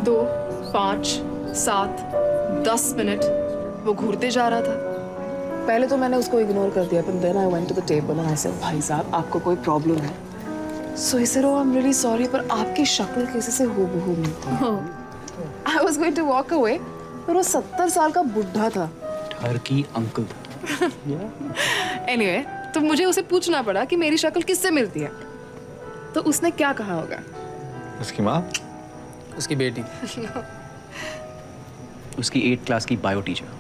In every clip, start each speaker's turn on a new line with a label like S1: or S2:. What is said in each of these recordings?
S1: 2, 5, 7, 10 minute वो घूरते जा रहा था।
S2: पहले तो मैंने उसको इग्नोर कर दिया, but then I went to the table and I said, भाई साहब आपको कोई प्रॉब्लम है? So he said, oh I'm really sorry, पर आपकी शक्ल किसी से हूबहू मिलती है। I was going to walk away, पर वो 70 साल का बुढ़ा था।
S3: Turkey uncle.
S1: Anyway, तो मुझे उसे पूछना पड़ा कि मेरी शक्ल किससे मिलती है। तो उसने क्या कहा होगा?
S3: उसकी माँ,
S4: उसकी बेटी,
S3: उसकी 8th क्लास की बायो टीचर।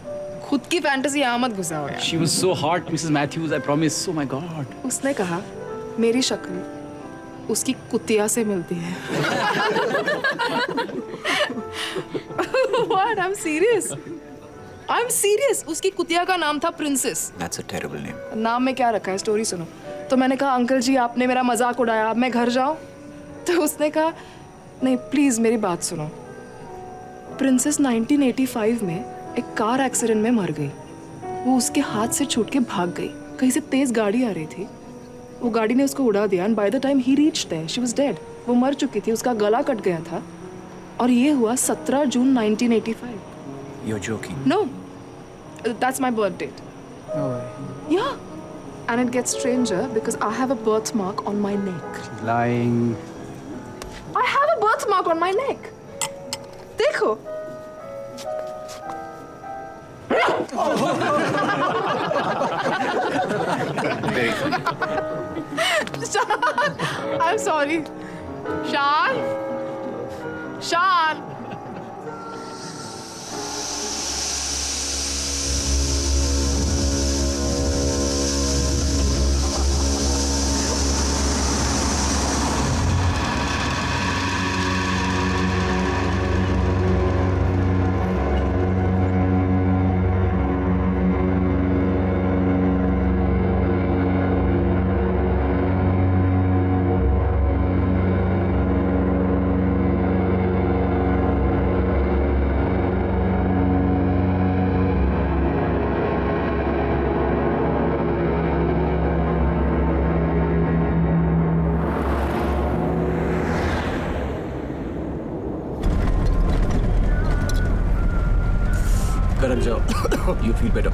S1: खुद की फैंटेसी यहाँ मत घुसाओ यार।
S3: She was so hot, Mrs. Matthews. I promise. Oh my God.
S1: उसने कहा मेरी शक्ल उसकी कुतिया से मिलती है। What? I'm serious. I'm serious. उसकी कुतिया का नाम था princess.
S3: That's a terrible name.
S1: नाम में क्या रखा है, स्टोरी सुनो। तो मैंने कहा अंकल जी आपने मेरा मजाक उड़ाया, अब मैं घर जाऊं? तो उसने कहा नहीं प्लीज मेरी बात सुनो। प्रिंसेस 1985 में एक कार एक्सीडेंट में मर गई। वो उसके हाथ से छूट के भाग गई। कहीं से तेज गाड़ी आ रही थी, वो गाड़ी ने उसको उड़ा दिया and by the time he reached there she was dead. वो मर चुकी थी, उसका गला कट गया था और ये हुआ 17 जून 1985।
S3: You're joking.
S1: No, that's my birth date.
S4: no way.
S1: Yeah. And it gets stranger because I have a birthmark on my neck.
S3: Lying.
S1: I have a birthmark on my neck. देखो.
S3: Very funny.
S1: I'm sorry. Shan? Shan?
S3: करक जाओ। You feel better.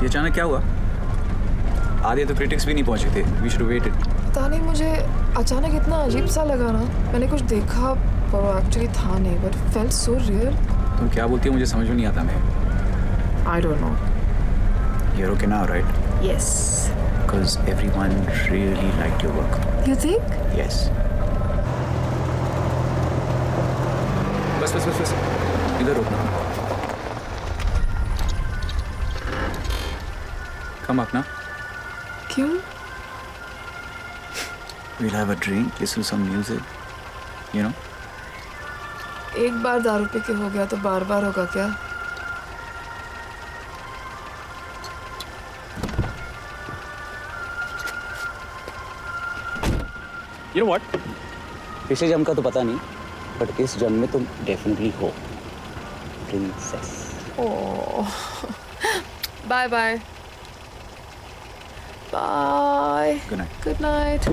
S3: ये अचानक क्या हुआ? आधे तो critics भी नहीं पहुंचे थे। We should have waited.
S2: पता नहीं मुझे अचानक इतना अजीब सा लगा ना। मैंने कुछ देखा पर वो एक्चुअली था नहीं, but it felt so real.
S3: तुम क्या बोलती हो मुझे समझ में नहीं आता। मैं
S2: I don't know.
S3: You're okay now, right?
S2: Yes.
S3: Because everyone really liked your work.
S2: You think?
S3: Yes. बस बस बस बस इधर रुकना। Come up now.
S2: क्यों?
S3: We'll have a drink, listen to some music. You know?
S2: एक बार दारू पी के हो गया तो बार बार होगा क्या?
S3: You know what? पिछले जन्म का तो पता नहीं, बट इस जन्म में तुम डेफिनेटली हो princess.
S2: Oh. Bye bye. Bye.
S3: Good night.
S2: Good night.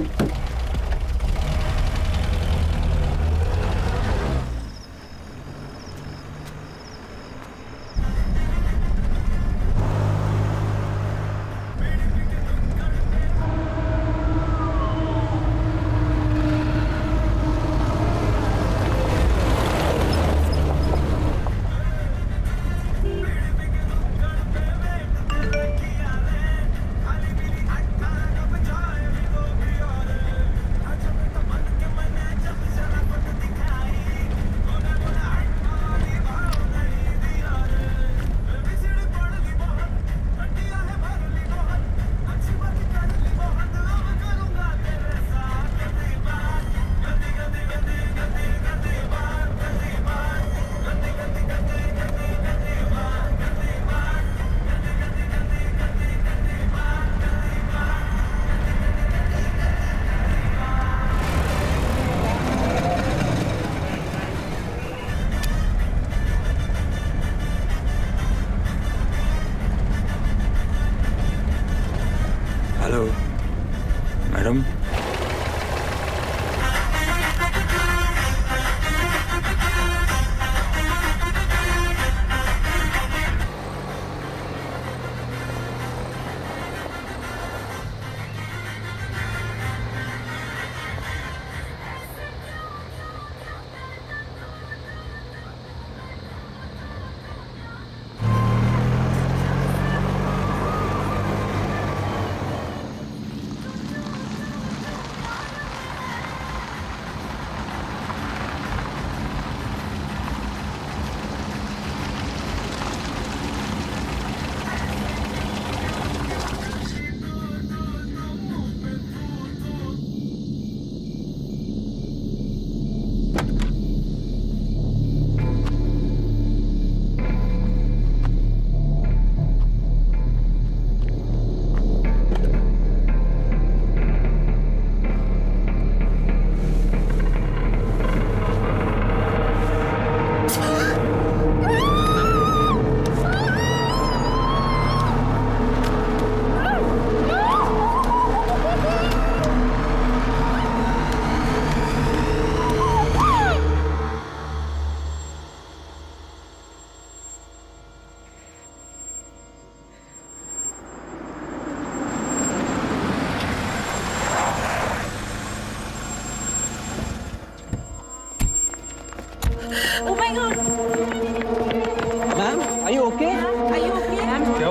S3: Are you okay?
S5: Are you okay?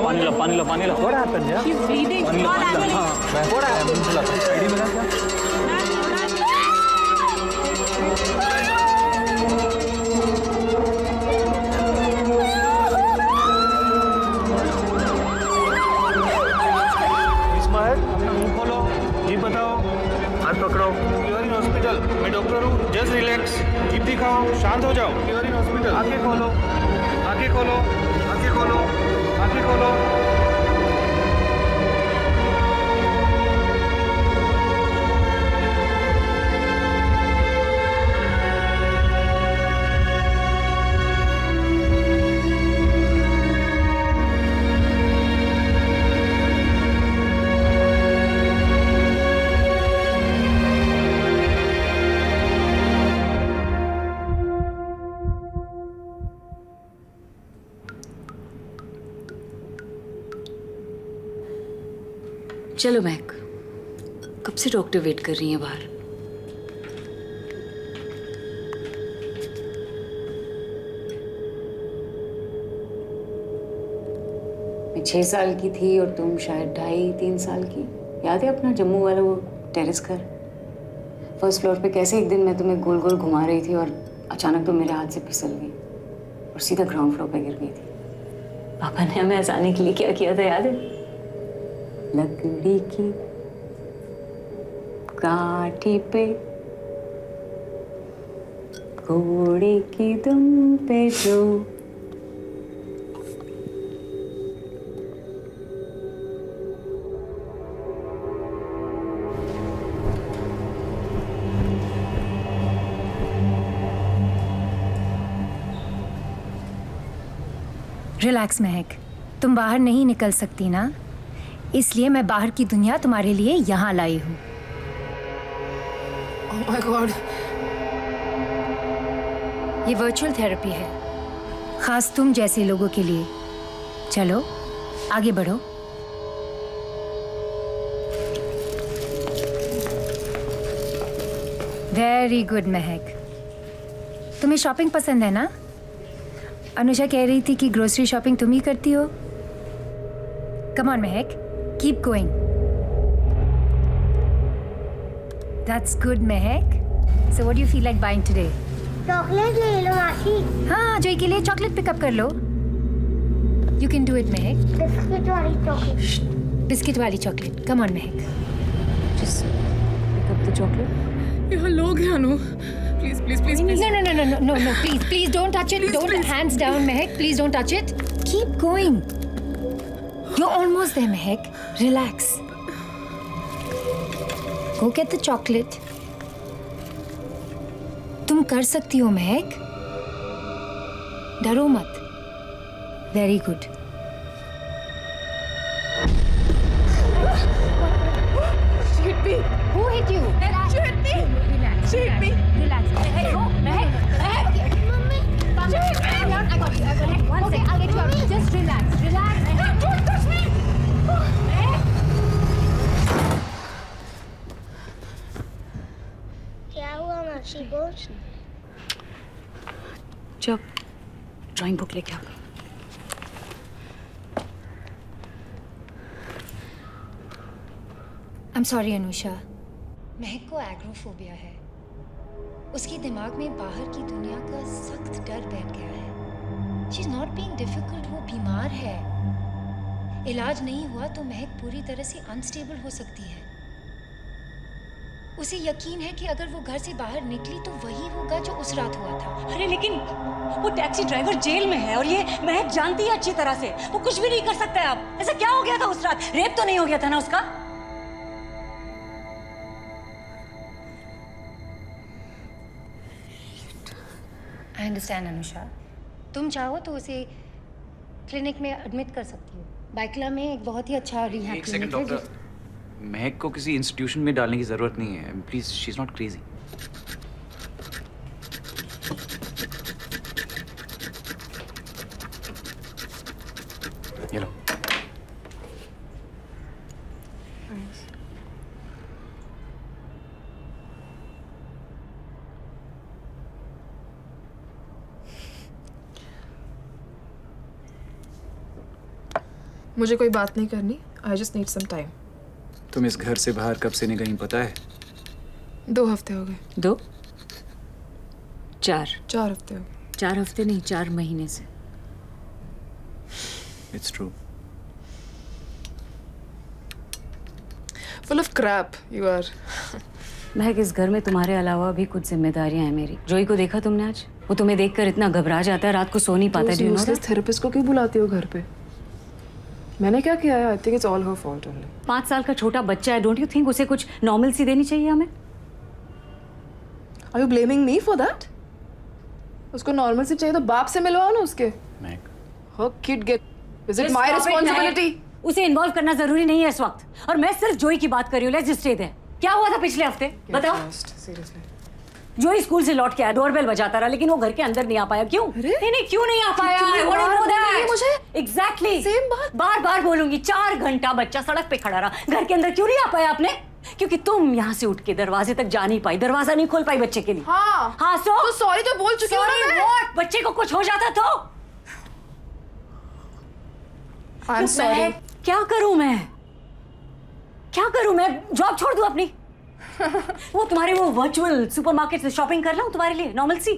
S3: पानी ला, पानी ला, पानी ला. What happened, yeah?
S5: She's bleeding.
S3: पानी ला,
S5: Call
S3: पानी ला.
S5: ambulance.
S3: हाँ, what happened? आईडी बता क्या?
S6: इस्माइल, मुंह खोलो, जीभ बताओ, हाथ पकड़ो. You are in hospital. मैं डॉक्टर हूँ. Just relax. जीभ दिखाओ, शांत हो जाओ. You are in hospital. आंखें खोलो, आंखें खोलो, आंखें खोलो, आंखें खोलो.
S7: चलो महक, कब से डॉक्टर वेट कर रही है बाहर. मैं 6 साल की थी और तुम शायद 2.5-3 साल की. याद है अपना जम्मू वाला वो टेरेस घर? फर्स्ट फ्लोर पे कैसे एक दिन मैं तुम्हें गोल गोल घुमा रही थी और अचानक तुम मेरे हाथ से फिसल गई और सीधा ग्राउंड फ्लोर पे गिर गई थी. पापा ने हमें हंसाने के लिए क्या किया था याद है? लकड़ी की काठी पे घोड़े की दुम पे जो
S8: रिलैक्स महक, तुम बाहर नहीं निकल सकती ना, इसलिए मैं बाहर की दुनिया तुम्हारे लिए यहाँ लाई हूँ.
S1: Oh my God.
S8: ये वर्चुअल थेरेपी है, खास तुम जैसे लोगों के लिए. चलो आगे बढ़ो. वेरी गुड महक. तुम्हें शॉपिंग पसंद है ना? अनुषा कह रही थी कि ग्रोसरी शॉपिंग तुम ही करती हो. कम on Mahak, keep going. That's good Mahak. So what do you feel like buying today?
S9: Chocolate ले लो मासी.
S8: हाँ, जोई के लिए चॉकलेट पिकअप कर लो. You can do it Mahak.
S9: Biscuit वाली चॉकलेट.
S8: बिस्किट वाली chocolate. Come on Mahak.
S7: just pick up the chocolate.
S1: यहाँ लोग हैं अनु. Please, please, please, please.
S8: No, please don't touch it. Don't, hands down Mahak. Please don't touch it. Keep going. You're almost there Mahak. Relax. Go get the chocolate. तुम कर सकती हो महक. डरो मत. Very good.
S1: She hit me.
S8: Who hit you?
S1: She hit me.
S8: Relax.
S1: She hit me.
S8: Relax. Hey, go. Mahek.
S9: Mummy.
S8: Calm down. I got you. Okay, I'll get you out. Just relax. Relax.
S1: Don't touch me.
S9: क्या हुआ मासी को?
S7: जब drawing book लेके आओ.
S8: I'm sorry Anusha. महक को agoraphobia है. उसके दिमाग में बाहर की दुनिया का सख्त डर बैठ गया है. She's not being difficult. वो बीमार है. इलाज नहीं हुआ तो महक पूरी तरह से अनस्टेबल हो सकती है. उसे यकीन है कि अगर वो घर से बाहर निकली तो वही होगा जो उस रात हुआ था.
S5: अरे लेकिन वो टैक्सी ड्राइवर जेल में है और ये महक जानती है अच्छी तरह से. वो कुछ भी नहीं कर सकता है. अब ऐसा क्या हो गया था उस रात? रेप तो नहीं हो गया था ना उसका?
S8: I understand Anusha. तुम चाहो तो उसे क्लिनिक में एडमिट कर सकती हो. बाइकला में एक बहुत ही अच्छा रिहैब
S3: एक सेकंड
S8: क्लिनिक है.
S3: डॉक्टर, महक को किसी इंस्टीट्यूशन में डालने की जरूरत नहीं है. Please, she is not crazy. ये लो.
S1: मुझे कोई बात नहीं करनी. I just need some time.
S10: तुम इस घर से बाहर कब से नहीं गई पता है?
S1: 2 हफ्ते हो गए.
S7: 2 4
S1: 4 हफ्ते हो गए.
S7: 4 हफ्ते नहीं, 4 महीने से.
S10: It's true.
S1: Full of crap you are.
S7: महक, इस घर में तुम्हारे अलावा भी कुछ जिम्मेदारियां हैं मेरी. जोई को देखा तुमने आज? वो तुम्हें देखकर इतना घबरा जाता है, रात को सो नहीं पाता.
S1: तो useless therapist को क्यों बुलाती हो घर पे? मैंने क्या किया है? I think it's all her fault only.
S7: 5 साल का छोटा बच्चा है. डोंट यू थिंक उसे कुछ नॉर्मल सी देनी चाहिए हमें?
S1: Are you blaming me for that? उसको नॉर्मल से चाहिए तो बाप से मिलवाओ ना उसके.
S10: महक,
S1: Her kid get. Is it
S7: Just
S1: my
S7: stop it,
S1: responsibility?
S7: महक. उसे इन्वॉल्व करना जरूरी नहीं है इस वक्त. और मैं सिर्फ जोई की बात कर रही हूँ. Let's just stay there. क्या हुआ था पिछले हफ्ते? बताओ.
S1: Seriously.
S7: जोई स्कूल से लौट के आया, डोरबेल बजाता रहा, लेकिन वो घर के अंदर नहीं आ पाया. क्यों? नहीं, क्यों नहीं आ पाया? I want to know that.
S1: मुझे
S7: Exactly.
S1: Same बात.
S7: बार बोलूंगी. 4 घंटा बच्चा सड़क पे खड़ा रहा, घर के अंदर क्यों नहीं आ पाया आपने? क्योंकि तुम यहाँ से उठ के दरवाजे तक जा नहीं पाई, दरवाजा नहीं खोल पाई बच्चे के लिए. हाँ
S1: तो सॉरी तो बोल चुकी हूँ ना मैं.
S7: What? बच्चे को कुछ हो जाता तो?
S1: I'm sorry.
S7: क्या करूं मैं? क्या करूं मैं? जॉब छोड़ दूं अपनी? वो तुम्हारे वो वर्चुअल सुपरमार्केट से शॉपिंग कर लाऊं तुम्हारे लिए, नॉर्मल सी?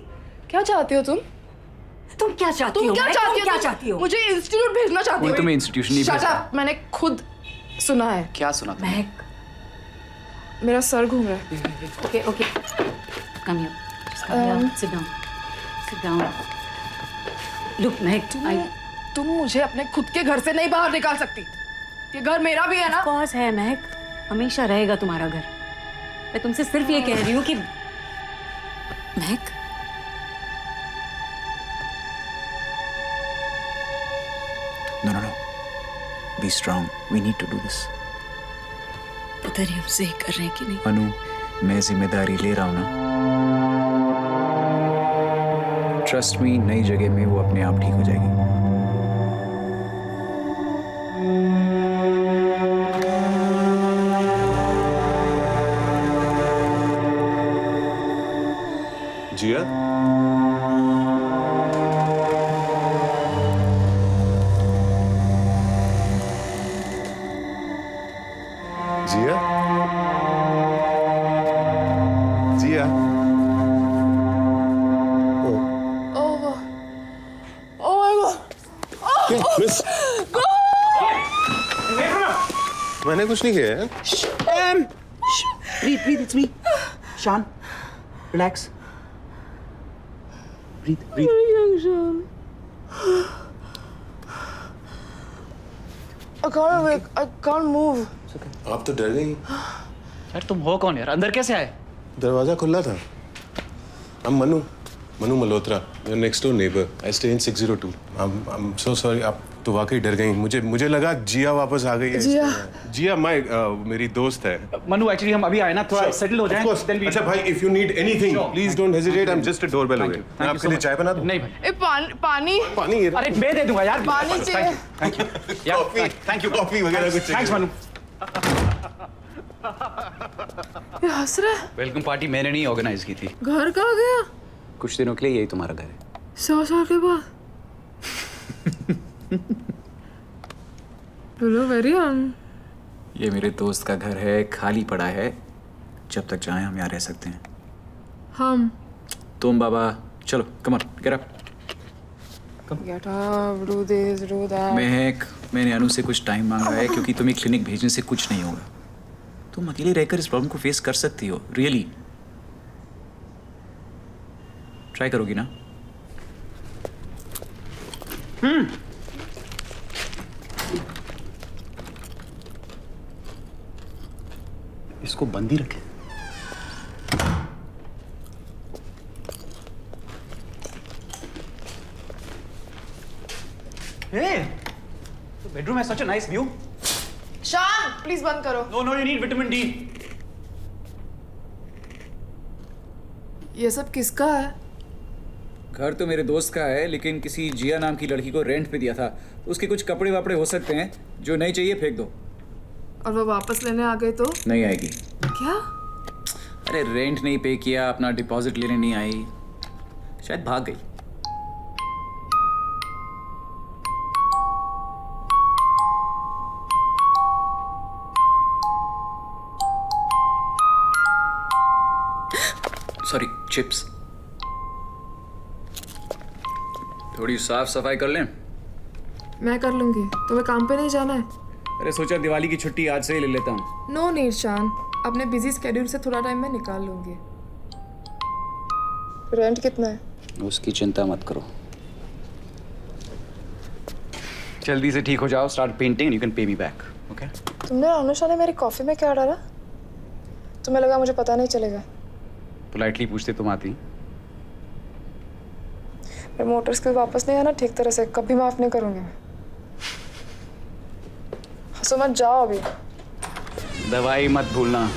S1: क्या चाहते हो तुम?
S7: तुम क्या चाहती हो? क्या चाहती हो?
S1: मुझे इंस्टीट्यूट भेजना चाहती हो?
S10: कोई तुम्हें इंस्टीट्यूशन नहीं
S1: Shut
S10: भेजता.
S1: up. मैंने खुद सुना है.
S10: क्या सुना तुमने?
S7: महक,
S1: मेरा सर घूम रहा है.
S7: Okay come here, sit down. Look महक,
S1: तुम मुझे अपने खुद के घर से नहीं बाहर निकाल सकती. ये घर मेरा भी है ना.
S7: कॉज है महक, हमेशा रहेगा तुम्हारा घर. मैं तुमसे सिर्फ ये कह रही हूँ कि महक,
S10: No. Be strong. We need to do this.
S7: पता नहीं हम सही कर रहे हैं कि नहीं.
S10: अनु, मैं जिम्मेदारी ले रहा हूँ ना. ट्रस्ट मी, नई जगह में वो अपने आप ठीक हो जाएगी.
S11: जिया, जिया, जिया. मिस, मैंने कुछ नहीं किया है.
S3: Breathe, it's me. Shan, relax. Breathe.
S1: I can't awake. I can't move.
S11: आप तो डर गई.
S3: यार तुम हो कौन यार? अंदर कैसे आए?
S11: दरवाजा खुला था. I'm Manu Malhotra, your next door neighbor. I stay in 602. I'm so sorry. आप तो वाकई डर गई. मुझे लगा जिया वापस आ गई है. जिया मेरी दोस्त है.
S3: मनु, एक्चुअली हम अभी आए ना, थोड़ा सेटल हो जाएं.
S11: Of course. अच्छा भाई, if you need anything, please don't hesitate. I'm just a doorbell away. मैं आपके लिए चाय बना दूं?
S3: नहीं भाई.
S1: पानी.
S11: पानी.
S3: अरे मैं दे दूंगा यार.
S1: पानी चाहिए.
S3: Thank you. Thank you.
S11: Coffee वगैरह कुछ चाहिए.
S3: थैंक्स मनु.
S1: ये हंस रहा है.
S10: वेलकम पार्टी मैंने नहीं ऑर्गेनाइज की थी.
S1: घर कहाँ गया?
S10: कुछ दिनों के लिए यही तुम्हारा घर है.
S1: 100 साल के बाद. बोलो वेरी
S10: ये मेरे दोस्त का घर है, खाली पड़ा है. जब तक चाहें हम यहाँ रह सकते हैं.
S1: हम.
S10: तुम बाबा चलो, come on, get up.
S1: Get up, do this, do that.
S10: महक, मैंने अनु से कुछ टाइम मांगा है क्योंकि तुम्हें क्लिनिक भेजने से कुछ नहीं होगा. तुम अकेले रहकर इस प्रॉब्लम को फेस कर सकती हो. रियली ट्राई करोगी ना?
S3: इसको बंद ही रखे. Hey, the bedroom has such a nice view.
S1: शान, प्लीज बंद करो.
S3: No, you need vitamin D.
S1: ये सब किसका है?
S10: घर तो मेरे दोस्त का है, लेकिन किसी जिया नाम की लड़की को रेंट पे दिया था. उसके कुछ कपड़े वापड़े हो सकते हैं. जो नहीं चाहिए फेंक दो.
S1: और वो वापस लेने आ गए तो?
S10: नहीं आएगी.
S1: क्या?
S10: अरे रेंट नहीं पे किया, अपना डिपॉजिट लेने नहीं आई, शायद भाग गई. Sorry chips. थोड़ी साफ सफाई कर लें।
S1: मैं कर लूंगी, तुम्हें काम पे नहीं जाना है?
S10: अरे सोचा दिवाली की छुट्टी आज से ही ले लेता हूँ।
S1: नो नीड शान, अपने बिजी स्केड्यूल से थोड़ा टाइम मैं निकाल लूंगी। रेंट कितना है?
S3: उसकी चिंता मत करो, जल्दी से ठीक हो जाओ, start painting, you can pay me back, okay?
S1: तुमने अनुषा ने मेरी कॉफी में क्या डाला? तुम्हें लगा मुझे पता नहीं चलेगा?
S3: पोलाइटली पूछते तुम आती।
S1: फिर मोटर्स के वापस नहीं आना ठीक तरह से, कभी माफ नहीं करूंगी मैं। हंसो मत, जाओ अभी।
S3: दवाई मत भूलना।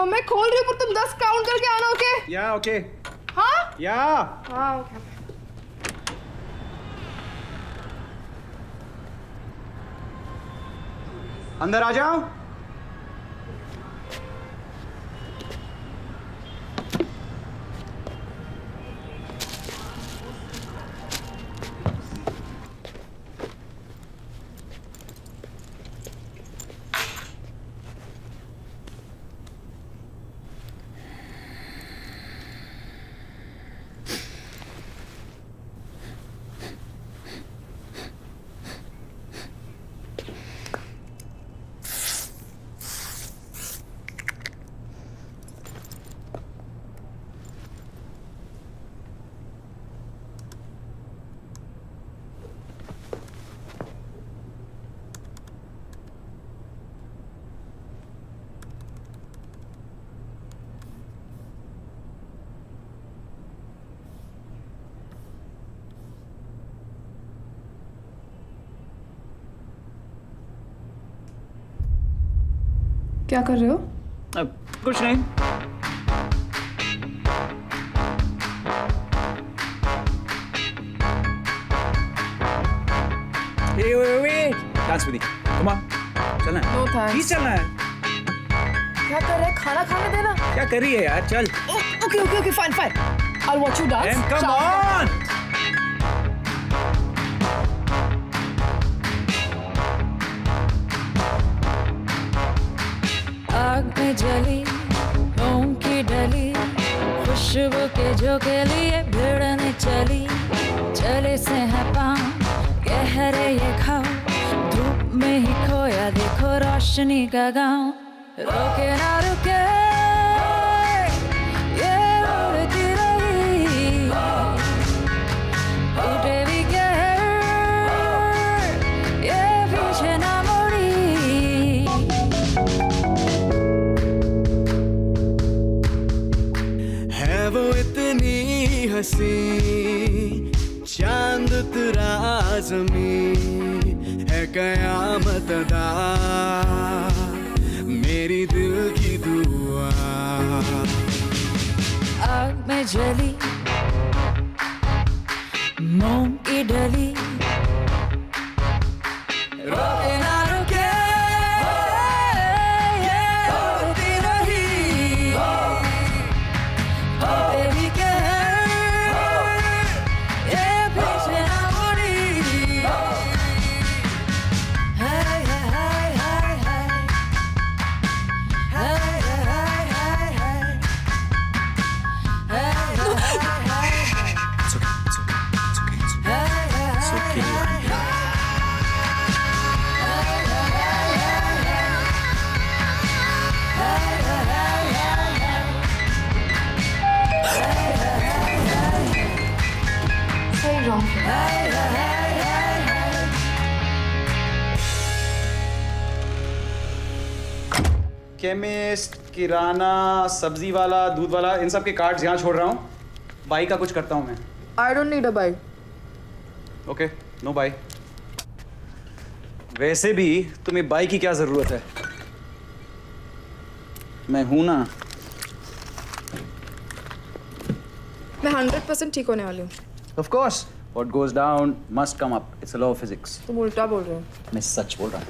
S1: मैं खोल रही हूँ पर तुम 10 काउंट करके आना, ओके?
S6: या ओके
S1: हाँ
S6: या
S1: हाँ ओके।
S6: अंदर आ जाओ।
S1: क्या कर रहे हो?
S3: कुछ नहीं। Wait. Dance with me. Come on. चलना है।
S1: No thanks.
S3: Please चलना है।
S1: क्या कर रहे हैं? खाना खाने देना।
S3: क्या कर रही है यार? चल।
S1: Okay, fine. I'll watch you dance.
S3: And come on.
S7: आग में जली मोम की डली खुशबू के झोंके लिए भिड़ने चली चले से है पाँव गहरे ये खाओ धूप में ही खोया देखो रोशनी का गाँव रोके ना रुके ये उड़ती रही टूटे भी कहर ये पीछे ना मुड़ी
S12: है वो इतनी हंसी चांद तुरा ज़मीं है कयामत अदा मेरी दिल की दुआ
S7: आग में जली मोम की डली रोके ना रुके ये उड़ती रही होते भी कहर ये पीछे ना मुड़ी हाय हाय हाय हाय हाय हाय हाय हाय
S10: It's okay. I'm here.
S3: Chemist, किराना, सब्जी वाला, दूध वाला, इन सब के कार्ड्स यहाँ छोड़ रहा हूँ. बाई का कुछ करता हूँ मैं.
S2: I don't need a bike.
S3: Okay, no bye. वैसे भी तुम्हें बाई की क्या जरूरत है? मैं हूं ना.
S1: मैं 100% ठीक होने वाली हूँ.
S3: Of course, what goes down must come up. It's a law of physics.
S1: तुम उल्टा बोल रहे हो.
S3: मैं सच बोल रहा हूँ.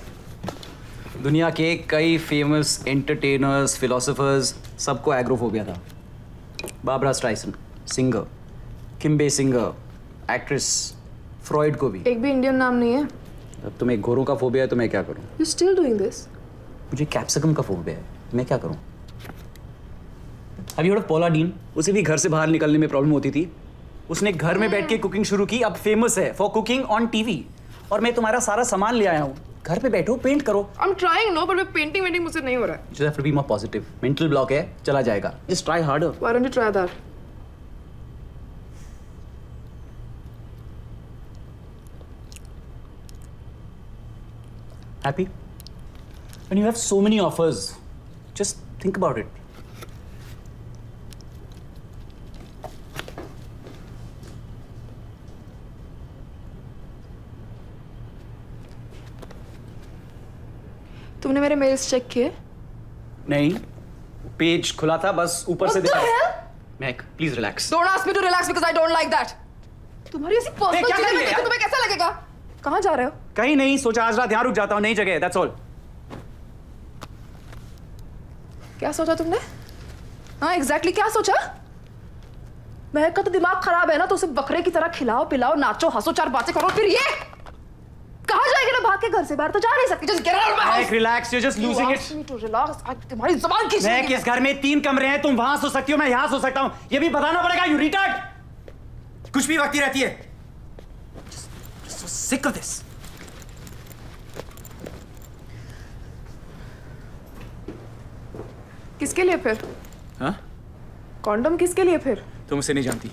S3: दुनिया के कई फेमस एंटरटेनर्स, फिलोसोफर्स, सबको एग्रोफोबिया था. Barbra Streisand, singer, Kim Basinger, actress, Freud को भी.
S2: एक भी इंडियन नाम नहीं है.
S3: अब तुम्हें घोरों का फोबिया है तो मैं क्या करूँ?
S2: You still doing this?
S3: मुझे कैप्सिकम का फोबिया है, मैं क्या करूँ? अभी पॉला डीन, उसे भी घर से बाहर निकलने में प्रॉब्लम होती थी. उसने घर में बैठ के कुकिंग शुरू की, अब फेमस है फॉर कुकिंग ऑन टीवी. और मैं तुम्हारा सारा सामान ले आया हूँ. घर पे बैठो, पेंट करो.
S1: I'm trying, no, but painting वेंटिंग मुझसे नहीं हो रहा है.
S3: You just have to be more positive. Mental block है, चला जाएगा. Just try harder.
S1: Why don't you try that?
S3: Happy? When you have so many offers, just think about it.
S1: तुमने मेरे मेल्स चेक किए?
S3: नहीं, पेज खुला था, बस ऊपर से दिखा. Mac, please relax.
S1: Don't ask me to relax because I don't like that. तुम्हारी ऐसी पर्सनल
S3: क्या
S1: चीजें
S3: कर रही है
S1: देख के
S3: यार?
S1: तुम्हें कैसा लगेगा? कहाँ जा रहे हो?
S3: कहीं नहीं, सोचा आज रात यहाँ रुक जाता हूँ, नई जगह है, that's all.
S1: क्या सोचा तुमने? हाँ एग्जैक्टली क्या सोचा? महक का तो दिमाग खराब है ना, तो उसे बकरे की तरह खिलाओ पिलाओ, नाचो हंसो, 4 बातें करो, फिर ये कहाँ जाएगी ना भाग के घर से बाहर? तो जा नहीं सकती. Just get out of my house.
S3: Mac, relax, you're just losing it.
S1: You asked me to relax. तुम्हारी जुबान खींच
S3: मैं किस घर में 3 कमरे हैं, तुम वहां सो सकती हो, मैं यहाँ सो सकता हूँ. ये भी बताना पड़ेगा. You retard. कुछ भी वक्ती रहती है. Just so sick of this.
S1: किसके लिए फिर?
S3: हाँ?
S1: कॉन्डम किसके लिए फिर?
S3: तुम उसे नहीं जानती.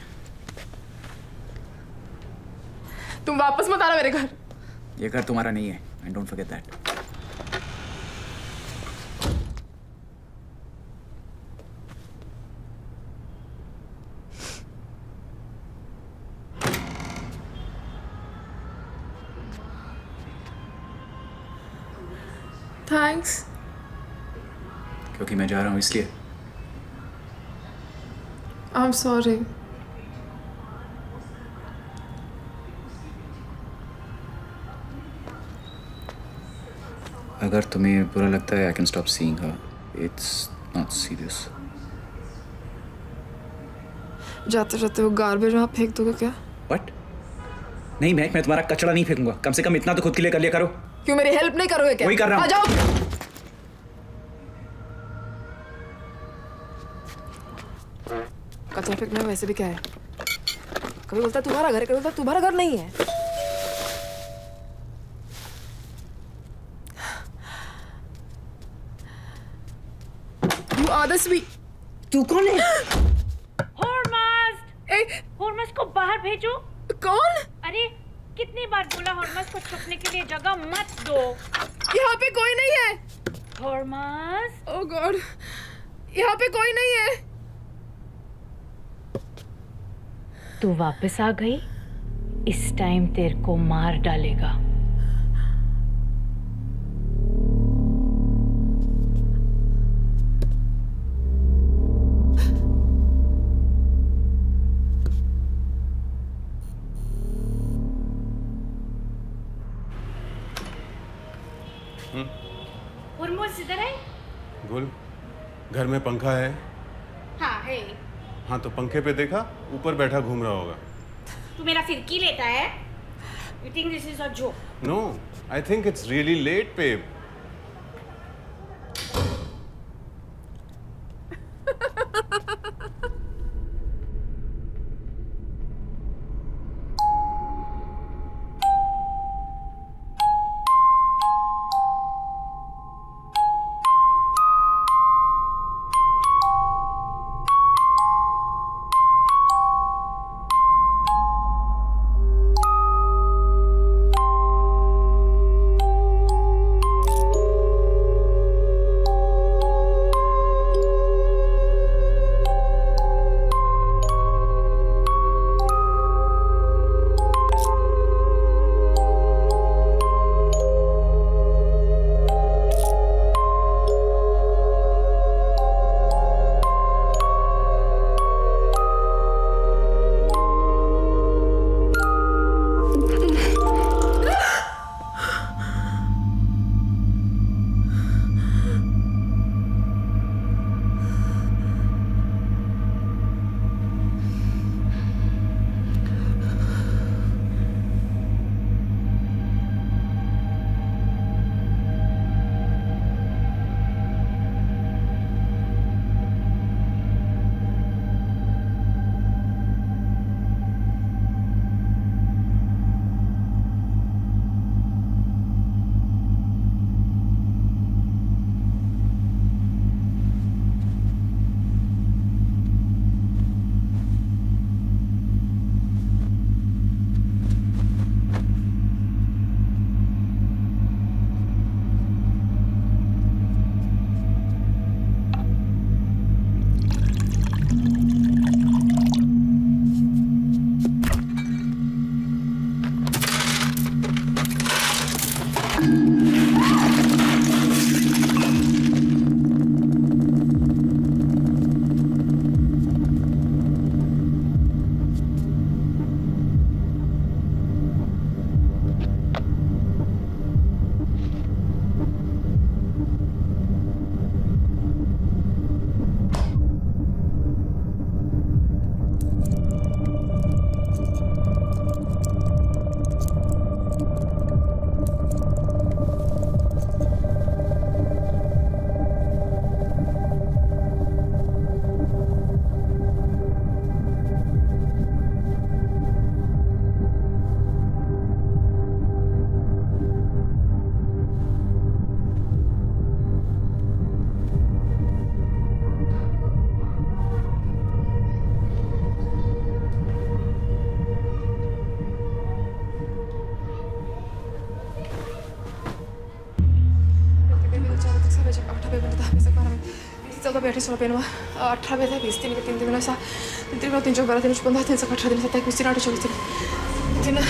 S1: तुम वापस मत आना मेरे घर.
S3: ये घर तुम्हारा नहीं है. And don't forget that.
S1: Thanks.
S3: क्योंकि मैं जा रहा हूँ इसलिए.
S1: I am sorry.
S3: अगर तुम्हें बुरा लगता है, I can stop seeing her. It's not serious.
S1: जाते जाते वो गार्बेज वहाँ फेंक दोगे क्या?
S3: What? नहीं मैं तुम्हारा कचरा नहीं फेंकूंगा. कम से कम इतना तो खुद के लिए कर लिया करो.
S1: क्यों मेरी हेल्प नहीं करोगे क्या?
S3: वही कर रहा हूँ.
S1: आ जाओ. कचरा फेंकने में वैसे भी क्या है? कभी बोलता है तुम्हारा घर है, कभी बोलता है तुम्हारा घर नहीं है. You are the sweet.
S5: तू कौन है?
S13: हॉर्मस को बाहर भेजो.
S1: कौन?
S13: अरे कितनी बार बोला हॉर्मस को छुपने के लिए जगह मत दो.
S1: यहाँ पे कोई नहीं है.
S13: हॉर्मस.
S1: ओह गॉड, यहाँ पे कोई नहीं है.
S13: तू वापस आ गई. इस टाइम तेरे को मार डालेगा. हॉर्मस इधर है.
S11: बोल. घर में पंखा है?
S13: हाँ है.
S11: हाँ तो पंखे पे देखा, ऊपर बैठा घूम रहा होगा.
S13: तू मेरा फिरकी लेता है. You think this is a joke?
S11: No, I think it's really late, babe.
S1: 28 था 20 12 14 28 19 18 था 20 3 3 3 sa 3 3 3 12 3 15 3 18 3 27 3 8 24 3 3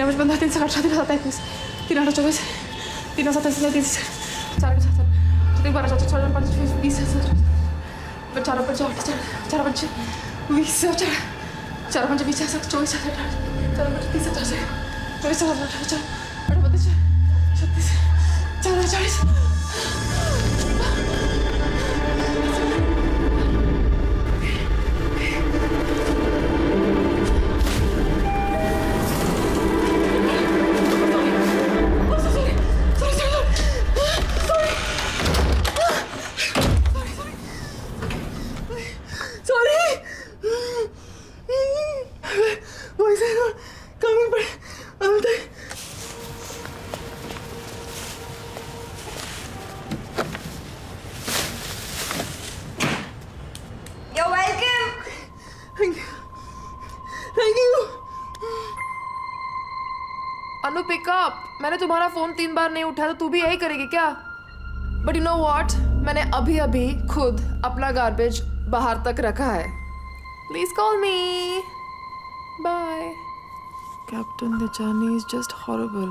S1: 15 3 18 3 27 3 8 24 3 27 3 4 4 12 14 15 20 4 5 8 4 5 20 4 5 20 24 4 5 30 24 4 36
S5: You're welcome.
S1: Thank you. Anu pickup, मैंने तुम्हारा फोन 3 बार नहीं उठाया तो तू भी यही करेगी क्या? बट यू नो व्हाट, मैंने अभी अभी खुद अपना गार्बेज बाहर तक रखा है. Please call me. Bye. Captain, the journey is just horrible.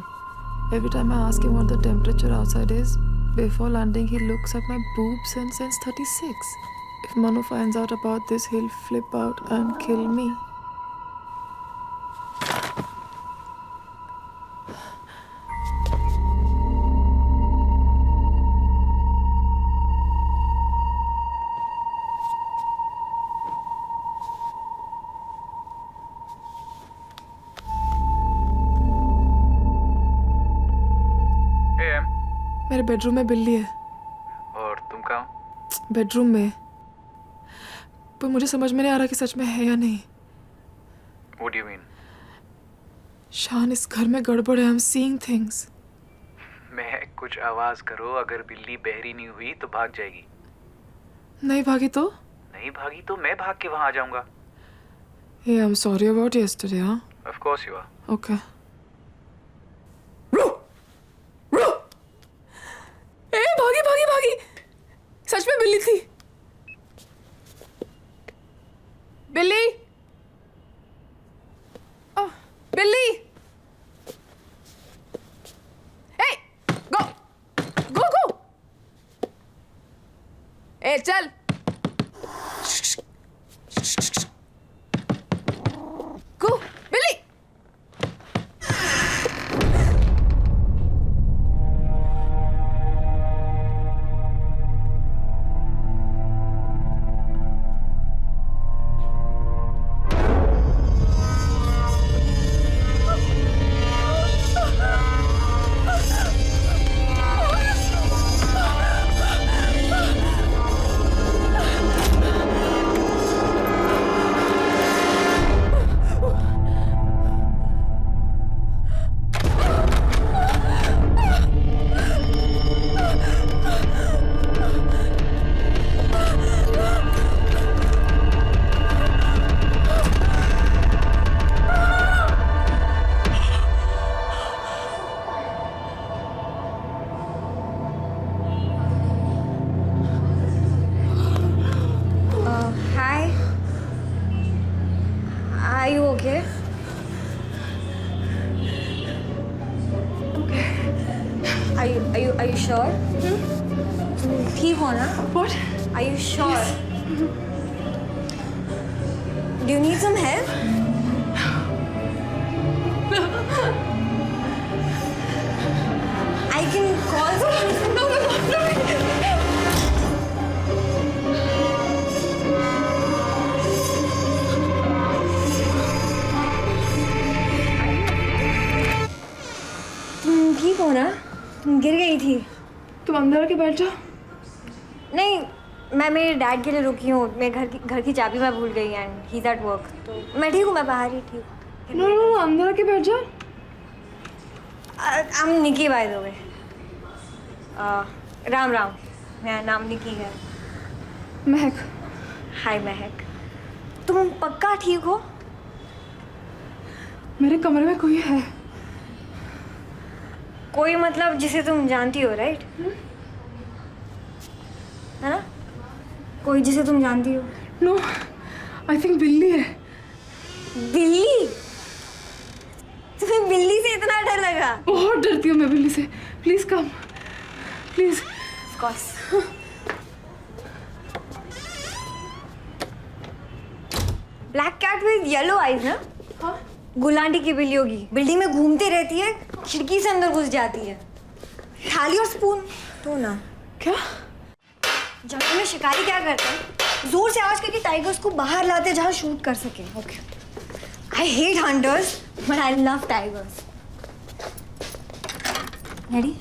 S1: Every time I ask him what the temperature outside is, before landing he looks at my boobs and says 36. If Manu finds out about this, he'll flip out and kill me. मेरे bedroom में बिल्ली है.
S10: और तुम कहाँ?
S1: Bedroom में. पर मुझे समझ में नहीं आ रहा कि सच में है या नहीं.
S10: What do you mean?
S1: शान, इस घर में गड़बड़ है. I am seeing things.
S10: मैं कुछ आवाज करो, अगर बिल्ली बहरी नहीं हुई तो भाग जाएगी.
S1: नहीं भागी तो?
S10: नहीं भागी तो मैं भाग के वहां आ जाऊंगा.
S1: Hey, I'm sorry about yesterday, huh?
S10: Of course you are.
S1: Okay. भागी भागी भागी. सच में बिल्ली थी. बिल्ली. ओह, बिल्ली. Hey, go, go, go. ए चल. Go, बिल्ली.
S5: Hi. Are you okay? Okay. Are you sure? ठीक हो ना?
S1: What?
S5: Are you sure? Do you need some help? I can call someone. No. तुम ठीक हो ना? तुम गिर गई थी.
S1: तुम अंदर के बैठ जाओ.
S5: नहीं, मैं मेरे डैड के लिए रुकी हूँ. मैं घर की चाबी मैं भूल गई and he is at work. तो मैं ठीक हूँ, मैं बाहर ही ठीक हूँ.
S1: नो, अंदर के बैठ जाओ.
S5: I am Nikki by the way. Ram Ram. मेरा नाम निकी है.
S1: महक.
S5: हाय महक. तुम पक्का ठीक हो?
S1: मेरे कमरे में कोई है.
S5: कोई मतलब जिसे तुम जानती हो, राइट?
S9: कोई जिसे तुम जानती हो?
S1: नो, आई थिंक बिल्ली है।
S9: बिल्ली? तुम्हें बिल्ली से इतना डर लगा?
S1: बहुत डरती हूँ मैं बिल्ली से। Please come, please.
S9: Of course. Black cat with yellow eyes ना?
S1: हाँ।
S9: गुलांडी की बिल्ली होगी, बिल्डिंग में घूमती रहती है, खिड़की से अंदर घुस जाती है। थाली और स्पून तो ना।
S1: क्या?
S9: जंगल में शिकारी क्या करते हैं? जोर से आवाज करके टाइगर्स को बाहर लाते हैं जहाँ शूट कर सके। Okay. I hate hunters but I love tigers. Ready?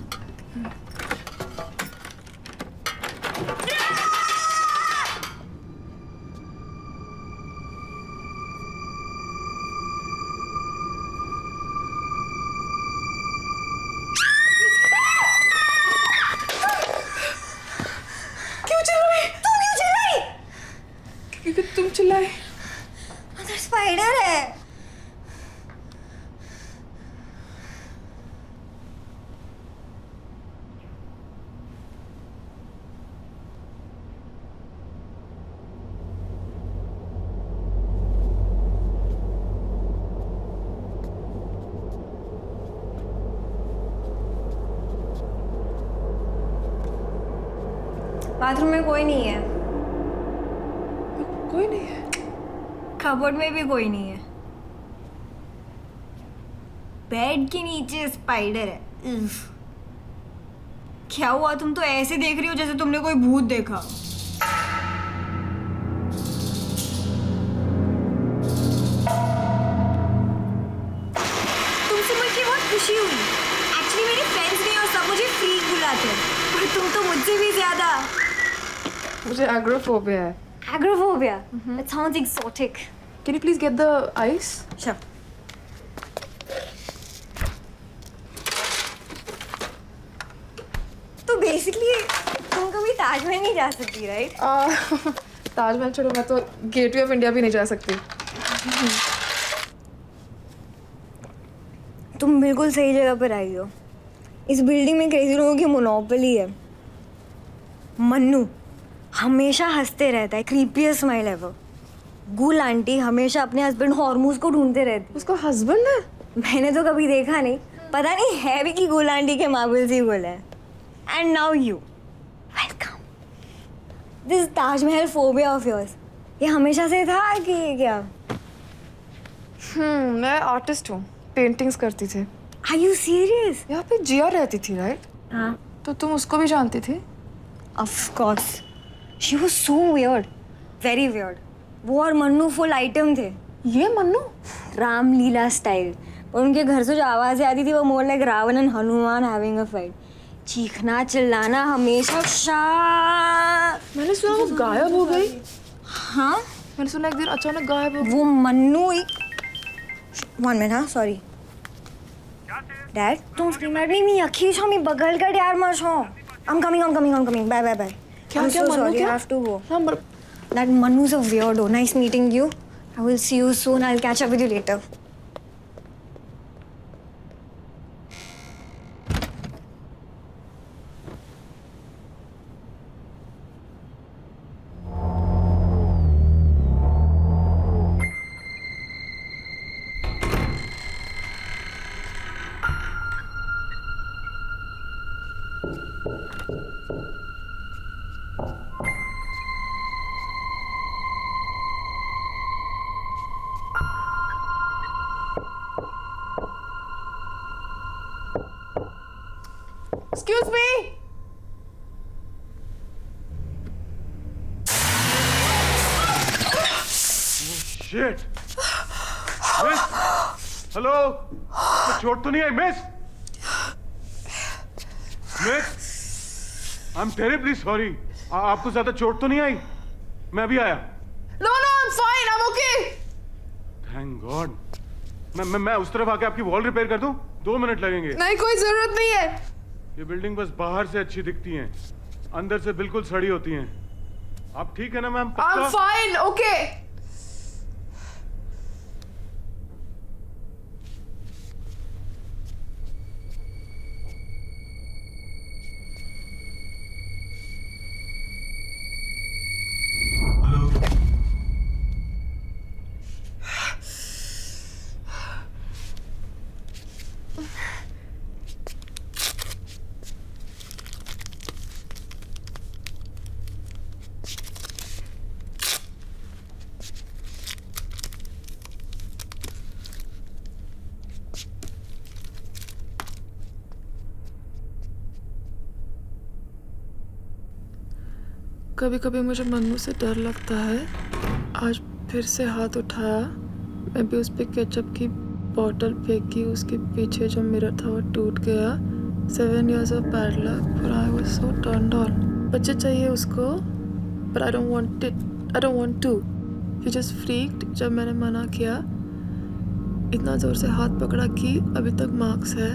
S1: क्योंकि तुम चिल्लाए।
S9: अंदर स्पाइडर है। बाथरूम में कोई नहीं है।
S1: कोई नहीं है।
S9: कबर्ड में भी कोई नहीं है। बेड के नीचे स्पाइडर है। उफ। क्या हुआ? तुम तो ऐसे देख रही हो जैसे तुमने कोई भूत देखा। तुमसे मिलकर बहुत खुशी हुई। एक्चुअली मेरे फ्रेंड्स नहीं और सब मुझे फ्रीक बुलाते हैं, पर तुम तो मुझसे भी ज्यादा।
S1: मुझे एग्रोफोबिया है।
S9: Agoraphobia? That sounds exotic.
S1: Can you please get the ice?
S9: Sure. तो बेसिकली तुम कभी ताजमहल नहीं जा सकती, राइट?
S1: ताजमहल छोड़ो, मैं तो गेटवे ऑफ इंडिया भी नहीं जा सकती।
S9: तुम बिल्कुल सही जगह पर आई हो। इस बिल्डिंग में क्रेजी लोगों की मोनोपोली है। मन्नू हमेशा हंसते रहता है, क्रीपीएस्ट स्माइल एवर। गुल आंटी हमेशा अपने हस्बैंड हॉर्मूज को ढूंढते रहती।
S1: उसका हस्बैंड है?
S9: मैंने तो कभी देखा नहीं, पता नहीं है भी कि गुल आंटी के मार्बल्स ही गुल है। And now you, welcome. This Taj Mahal phobia of yours, ये हमेशा से था कि क्या?
S1: मैं आर्टिस्ट हूँ, पेंटिंग्स करती थी।
S9: Are you serious?
S1: यहाँ पे जिया रहती थी, राइट?
S9: हाँ।
S1: तो तुम उसको भी जानती थी?
S9: Of course. She was so weird, very weird. वो और मन्नू फुल आइटम थे।
S1: ये मन्नू?
S9: रामलीला स्टाइल। और उनके घर से जो आवाज़ें आती थी वो more like Ravan and Hanuman having a fight. चीखना चिल्लाना हमेशा
S1: मैंने सुना वो गायब हो गई।
S9: हाँ,
S1: मैंने सुना एक दिन अचानक गायब हो गई।
S9: वो मन्नू ही। 1 मिनट, हाँ सॉरी डैड, तुम स्क्रीन एट मी अखी छो मी बगल का यार मत छो। I'm coming. Bye.
S1: क्या
S9: I'm
S1: क्या
S9: so
S1: मन्नू
S9: sorry,
S1: क्या?
S9: I have to go.
S1: हाँ
S9: That Mannu's a weirdo. Nice meeting you. I will see you soon. I'll catch up with you later.
S1: Excuse me.
S11: Shit. Miss, hello, चोट तो नहीं I miss? Miss, I am terribly sorry. आपको ज्यादा चोट तो नहीं आई? मैं अभी आया।
S1: No, I'm fine. I'm okay.
S11: Thank God. मैं उस तरफ आके आपकी वॉल रिपेयर कर दूं? 2 मिनट लगेंगे।
S1: नहीं, कोई जरूरत नहीं है।
S11: ये बिल्डिंग बस बाहर से अच्छी दिखती हैं, अंदर से बिल्कुल सड़ी होती हैं। आप ठीक है ना मैम?
S1: I'm fine. Okay. कभी कभी मुझे मन्नू से डर लगता है। आज फिर से हाथ उठाया, मैं भी उस पर केचप की बॉटल फेंकी, उसके पीछे जो मिरर था वो टूट गया। 7 years of bad luck, but I was so turned on. बच्चे चाहिए उसको, but I don't want it. I don't want to. He just freaked जब मैंने मना किया। इतना जोर से हाथ पकड़ा कि अभी तक मार्क्स है।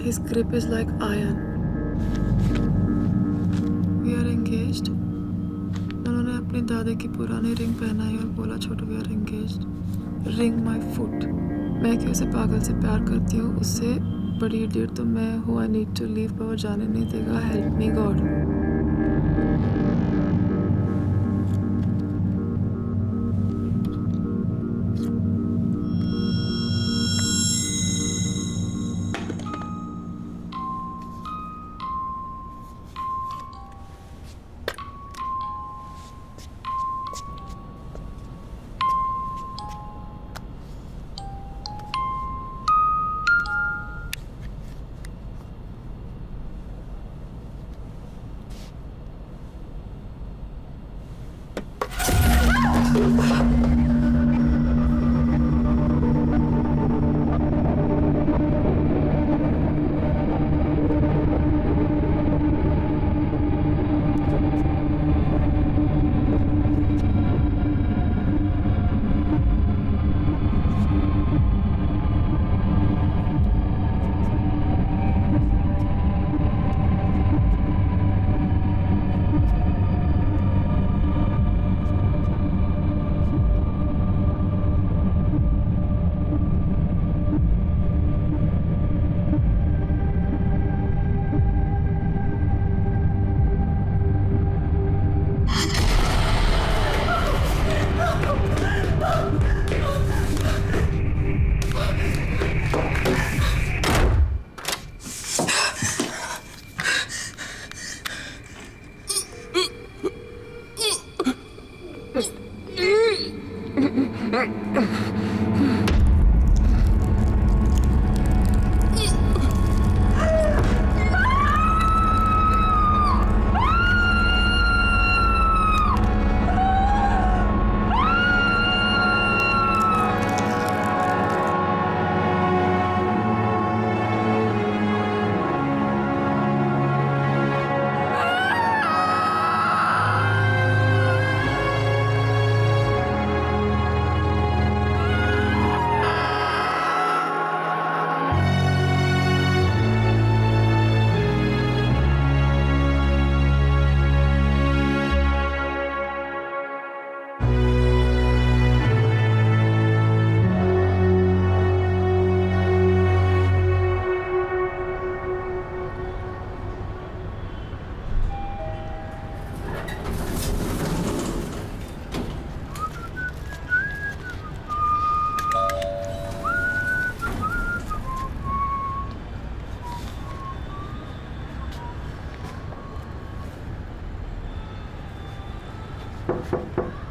S1: His grip is like iron. We are engaged. उन्होंने अपनी दादी की पुरानी रिंग पहनाई और बोला छोटू we are engaged. Ring my foot. मैं कैसे पागल से प्यार करती हूँ, उससे बड़ी इडियट तो मैं हूँ। आई नीड टू लीव, पर वो जाने नहीं देगा। Help me God.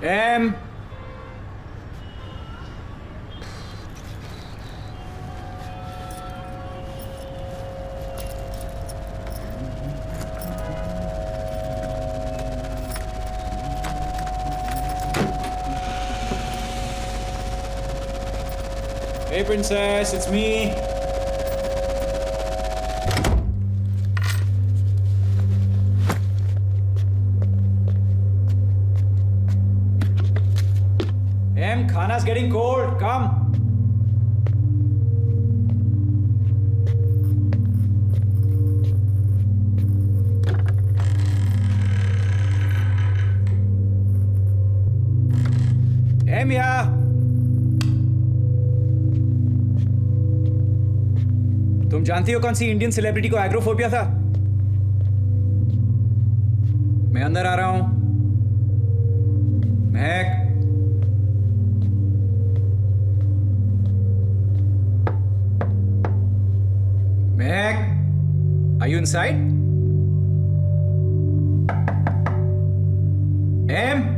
S10: M. Hey princess, it's me. M, Khana's getting cold. Come. M, yeah. तुम जानती हो कौन सी इंडियन सेलिब्रिटी को एग्रोफोबिया था? मैं अंदर आ रहा हूं। महक, महक, are you inside? M?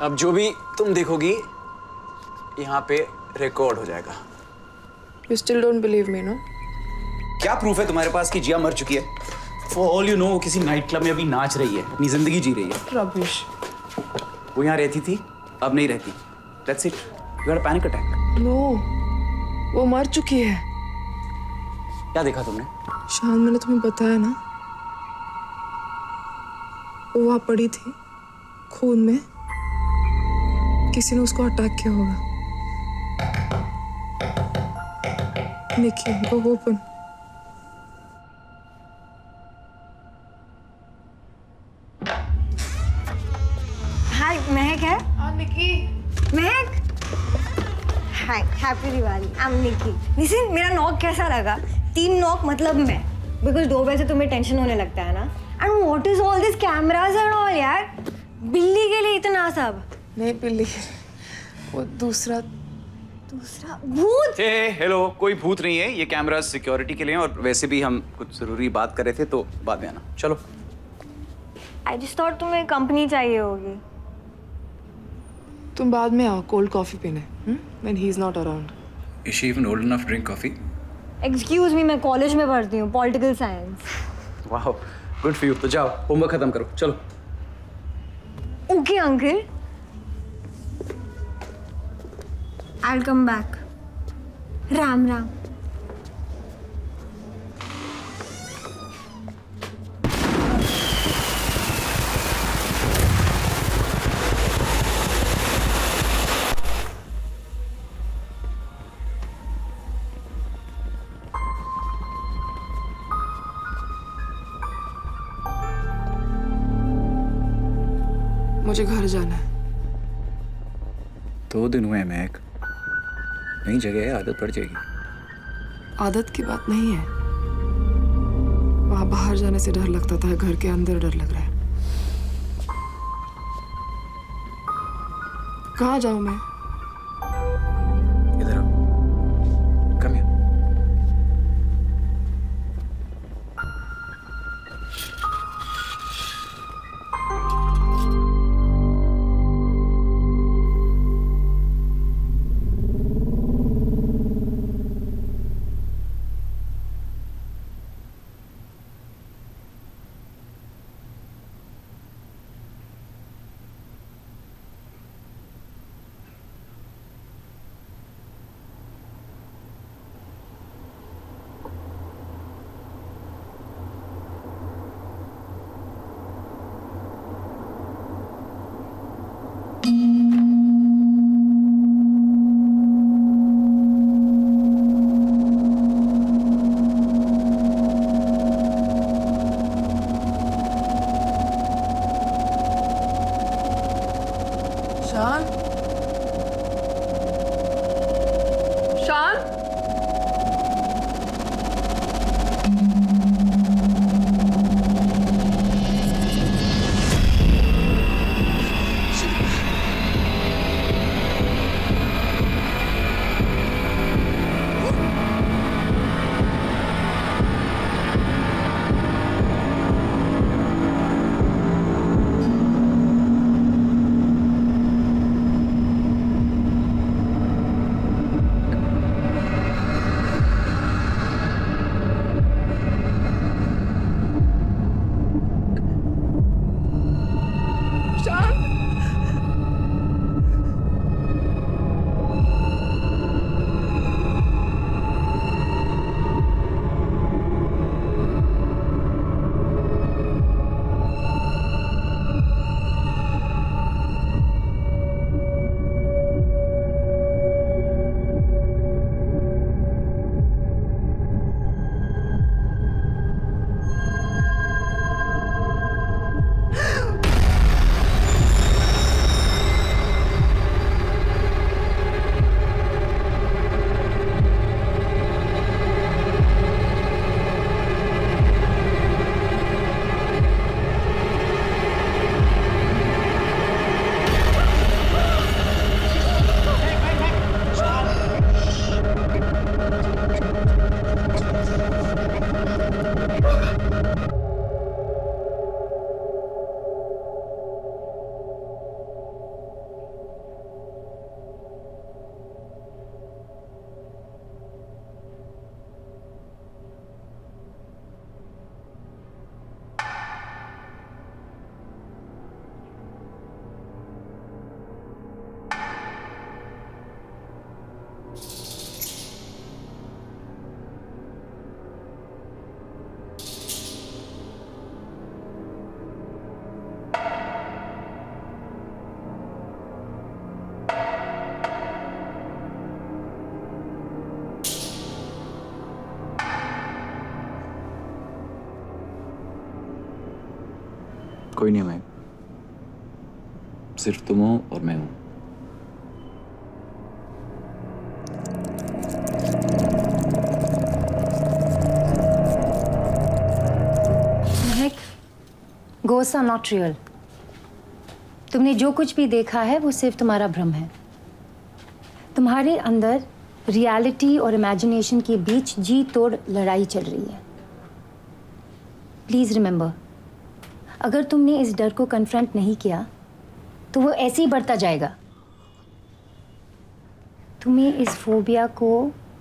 S3: अब जो भी तुम देखोगी यहाँ पे रिकॉर्ड हो जाएगा।
S2: You still don't believe me, no?
S3: क्या प्रूफ है तुम्हारे पास कि जिया मर चुकी है? For all you know, वो किसी नाइट क्लब में अभी नाच रही है, अपनी जिंदगी जी रही है।
S2: Rubbish.
S3: वो यहाँ रहती थी, अब नहीं रहती। That's it. You had a panic attack.
S2: No. वो मर चुकी है।
S3: क्या देखा तुमने?
S2: शान, मैंने तुम्हें बताया ना, वो वहाँ पड़ी थी खून में, किसी ने उसको अटैक किया होगा। निकी, go open.
S9: हाय, महक है?
S2: Nikki.
S9: Mahak, hi, happy Diwali. I am Nikki. निसिन, मेरा नॉक कैसा लगा? 3 नॉक मतलब मैं, बिकॉज 2 बजे तुम्हें टेंशन होने लगता है ना। And what is all this cameras and all यार? बिल्ली के लिए इतना सब?
S2: नहीं बिल्ली, वो दूसरा
S9: भूत।
S3: हेलो, कोई भूत नहीं है, ये कैमरा सिक्योरिटी के लिए हैं, और वैसे भी हम कुछ जरूरी बात कर रहे थे, तो बाद में आना। चलो।
S9: आई जस्ट थॉट तुम्हें कंपनी चाहिए होगी।
S2: तुम बाद में आओ कोल्ड कॉफी पीने, when he is not around.
S10: Is she even old enough to drink coffee?
S9: Excuse me, मैं कॉलेज में पढ़ती हूँ, पॉलिटिकल साइंस।
S3: वाह, गुड फॉर यू। तो जाओ, होमवर्क खत्म करो, चलो।
S9: Okay uncle, I will come back. Ram Ram.
S2: मुझे घर जाना है।
S10: 2 दिन हुए हैं महक, नई जगह है, आदत पड़ जाएगी।
S2: आदत की बात नहीं है, वहां बाहर जाने से डर लगता था, घर के अंदर डर लग रहा है। कहाँ जाऊं मैं?
S10: इधर आओ, कम हियर।
S2: शान, शान,
S3: कोई नहीं मैं, सिर्फ तुम हो और मैं हूं।
S7: Ghosts are not real. तुमने जो कुछ भी देखा है वो सिर्फ तुम्हारा भ्रम है। तुम्हारे अंदर रियलिटी और इमेजिनेशन के बीच जी तोड़ लड़ाई चल रही है। प्लीज रिमेंबर, अगर तुमने इस डर को कन्फ्रंट नहीं किया तो वो ऐसे ही बढ़ता जाएगा। तुम्हें इस फोबिया को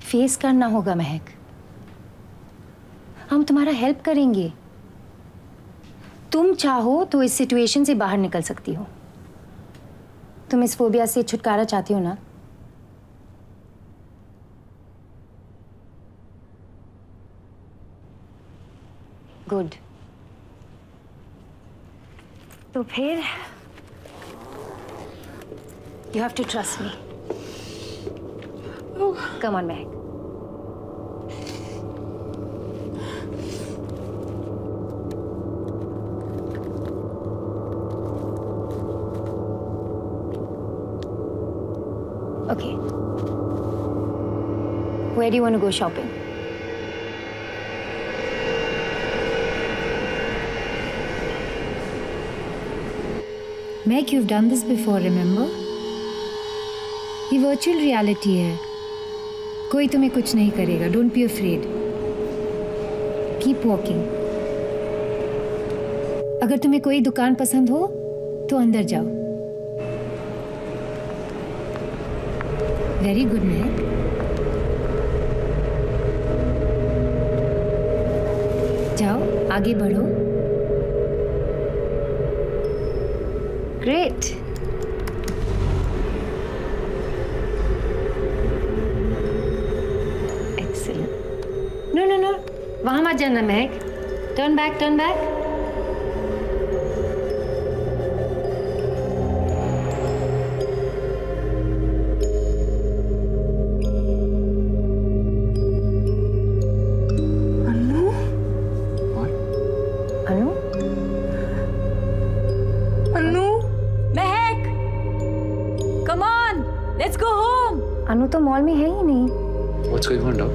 S7: फेस करना होगा महक। हम तुम्हारा हेल्प करेंगे। तुम चाहो तो इस सिचुएशन से बाहर निकल सकती हो। तुम इस फोबिया से छुटकारा चाहती हो ना? गुड। तो फिर you have to trust me. Come on Mehak. Okay. Where do you want to go shopping?
S8: Meg, you've done this before, remember? ये वर्चुअल रियलिटी है। कोई तुम्हें कुछ नहीं करेगा। Don't be afraid. Keep walking. अगर तुम्हें कोई दुकान पसंद हो तो अंदर जाओ। वेरी गुड महक। जाओ, आगे बढ़ो।
S7: Great. Excellent. No no no, वहां मत जाना Mahak. Turn back, turn back. Anu तो मॉल में है ही नहीं।
S3: What's going on, dog?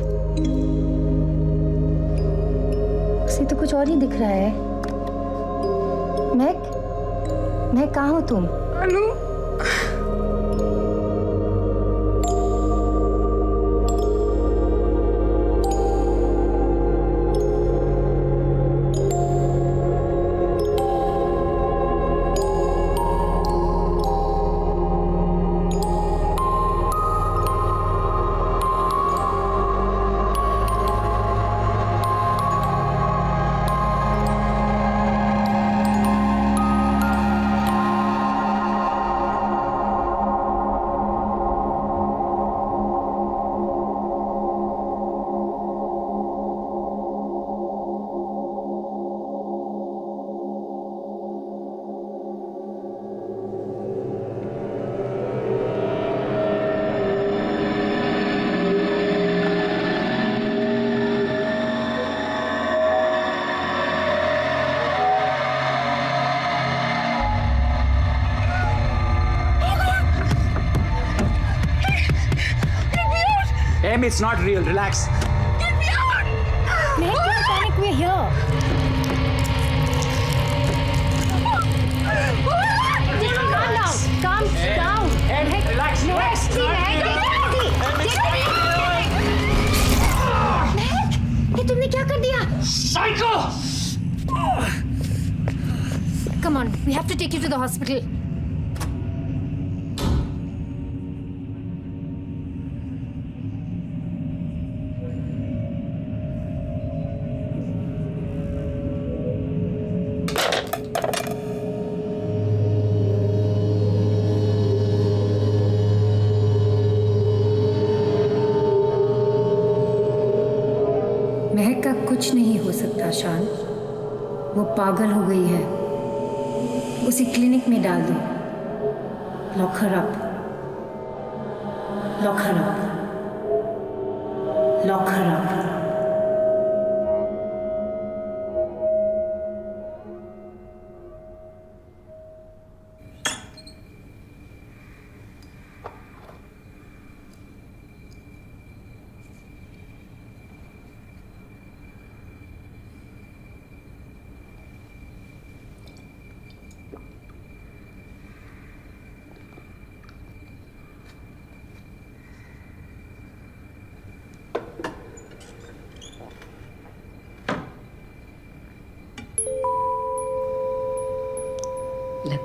S7: उसे तो कुछ और ही दिख रहा है। महक, महक कहाँ हो तुम?
S1: अनु,
S3: Em, it's not real. Relax.
S8: Get me out! Mahek, don't panic. We're here. Calm down. Calm down.
S3: Em, relax.
S8: Mahek, ये तुमने क्या कर दिया?
S3: Psycho!
S8: Come on, we have to take you to the hospital. महक का कुछ नहीं हो सकता शान। वो पागल हो गई है। उसे क्लिनिक में डाल दो। Lock her up. Lock her up. Lock her up.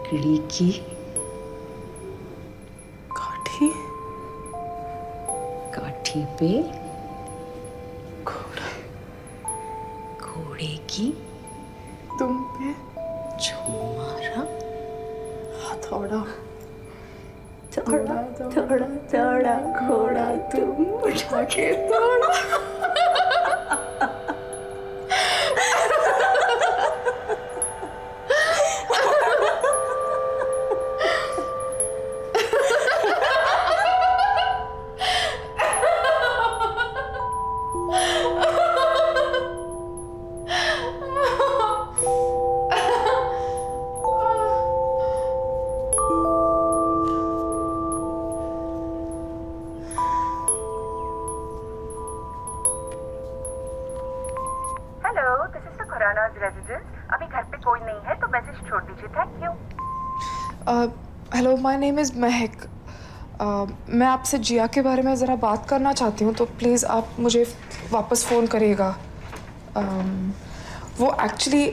S7: लकड़ी की
S2: काठी
S7: काठी पे घोड़े की
S2: तुम पे
S7: जो मारा
S2: हथौड़ा
S7: थोड़ा थोड़ा थोड़ा घोड़ा तुम उठा के थोड़ा।
S14: Hello, this is the Khuranas residence. अभी घर पे कोई नहीं है तो मैसेज छोड़ दीजिए। Thank you.
S1: Hello, my name is महक। मैं आपसे जिया के बारे में ज़रा बात करना चाहती हूँ, तो प्लीज़ आप मुझे वापस फ़ोन करिएगा। वो एक्चुअली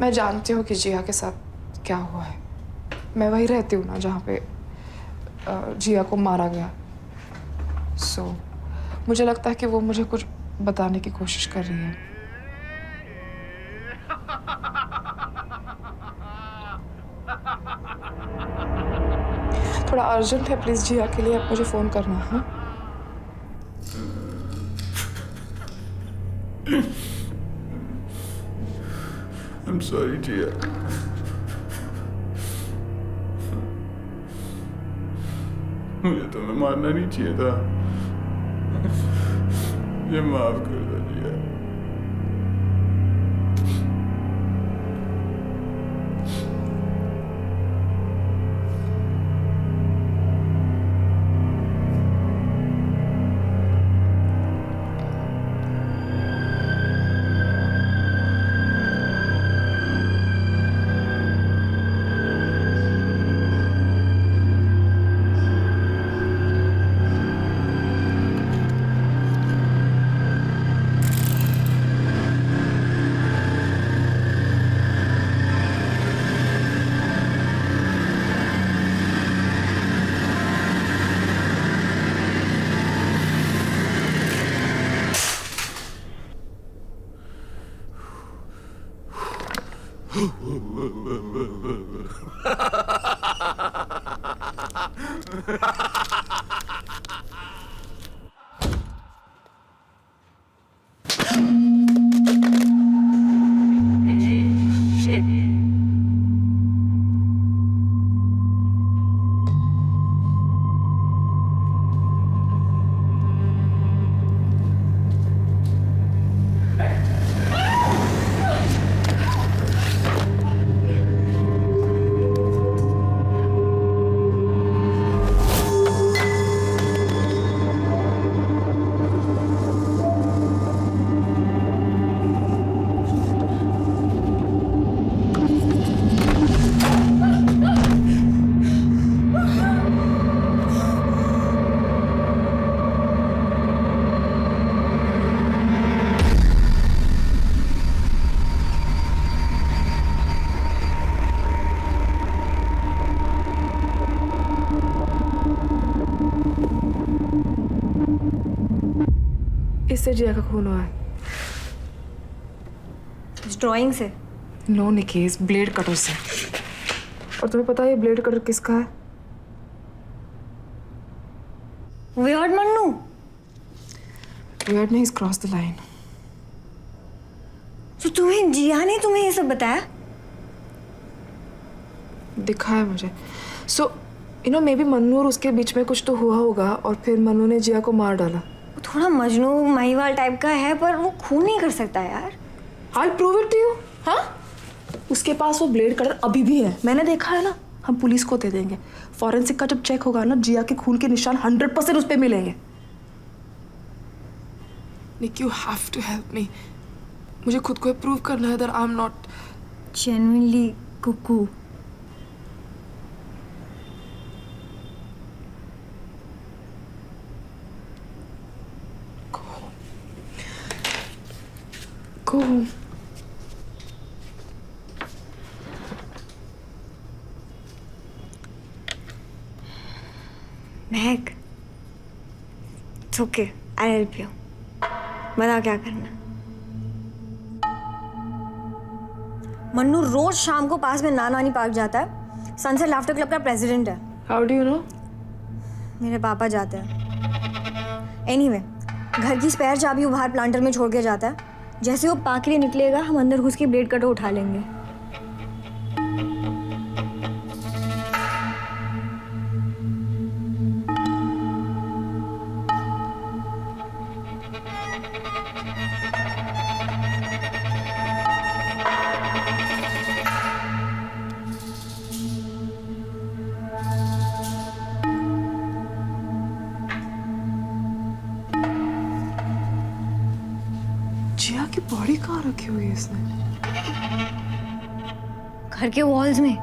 S1: मैं जानती हूँ कि जिया के साथ क्या हुआ है। मैं वहीं रहती हूँ ना जहाँ पे जिया को मारा गया। सो मुझे लगता है कि वो मुझे कुछ बताने की कोशिश कर रही है। थोड़ा अर्जेंट है, प्लीज़ जिया के लिए आप मुझे फ़ोन करना। हाँ,
S11: I'm sorry, जिया। मुझे तुम्हें मारना नहीं चाहिए था। मुझे माफ कर दो जिया।
S1: इससे जिया का खून हुआ है।
S9: इस ड्राइंग से?
S1: नो निकी, इस ब्लेड कटर से। और तुम्हें पता है ये ब्लेड कटर किसका है?
S9: वियर्ड मन्नू।
S1: वियर्ड नहीं, क्रॉस द लाइन।
S9: तो तुम्हें जिया ने तुम्हें ये सब बताया?
S1: दिखाया मुझे। सो मे बी मन्नू और उसके बीच में कुछ तो हुआ होगा और फिर मन्नू ने जिया को मार डाला।
S9: वो थोड़ा मजनू महिवाल टाइप का है, पर वो खून नहीं कर सकता यार।
S1: I'll prove it to you। हाँ, उसके पास वो ब्लेड कटर अभी भी है, मैंने देखा है ना। हम पुलिस को दे देंगे। फॉरेंसिक का जब चेक होगा ना, जिया के खून के निशान 100% उस पे मिलेंगे। निक, you have to help me। मुझे खुद को प्रूव करना है that I'm not
S9: genuinely cuckoo।
S1: Go home।
S9: Mahak, it's okay, I help you. बता क्या करना। मन्नू रोज शाम को पास में नानी पार्क जाता है। सनसेट लाफ्टर क्लब का प्रेसिडेंट है।
S1: How do you know?
S9: मेरे पापा जाते हैं। एनीवे, घर की स्पेयर चाबी वो बाहर प्लांटर में छोड़ के जाता है। जैसे वो पार्क के लिए निकलेगा, हम अंदर घुस के ब्लेड कटर उठा लेंगे।
S1: जिया की बॉडी कहाँ रखी हुई है इसने?
S9: घर के वॉल्स में।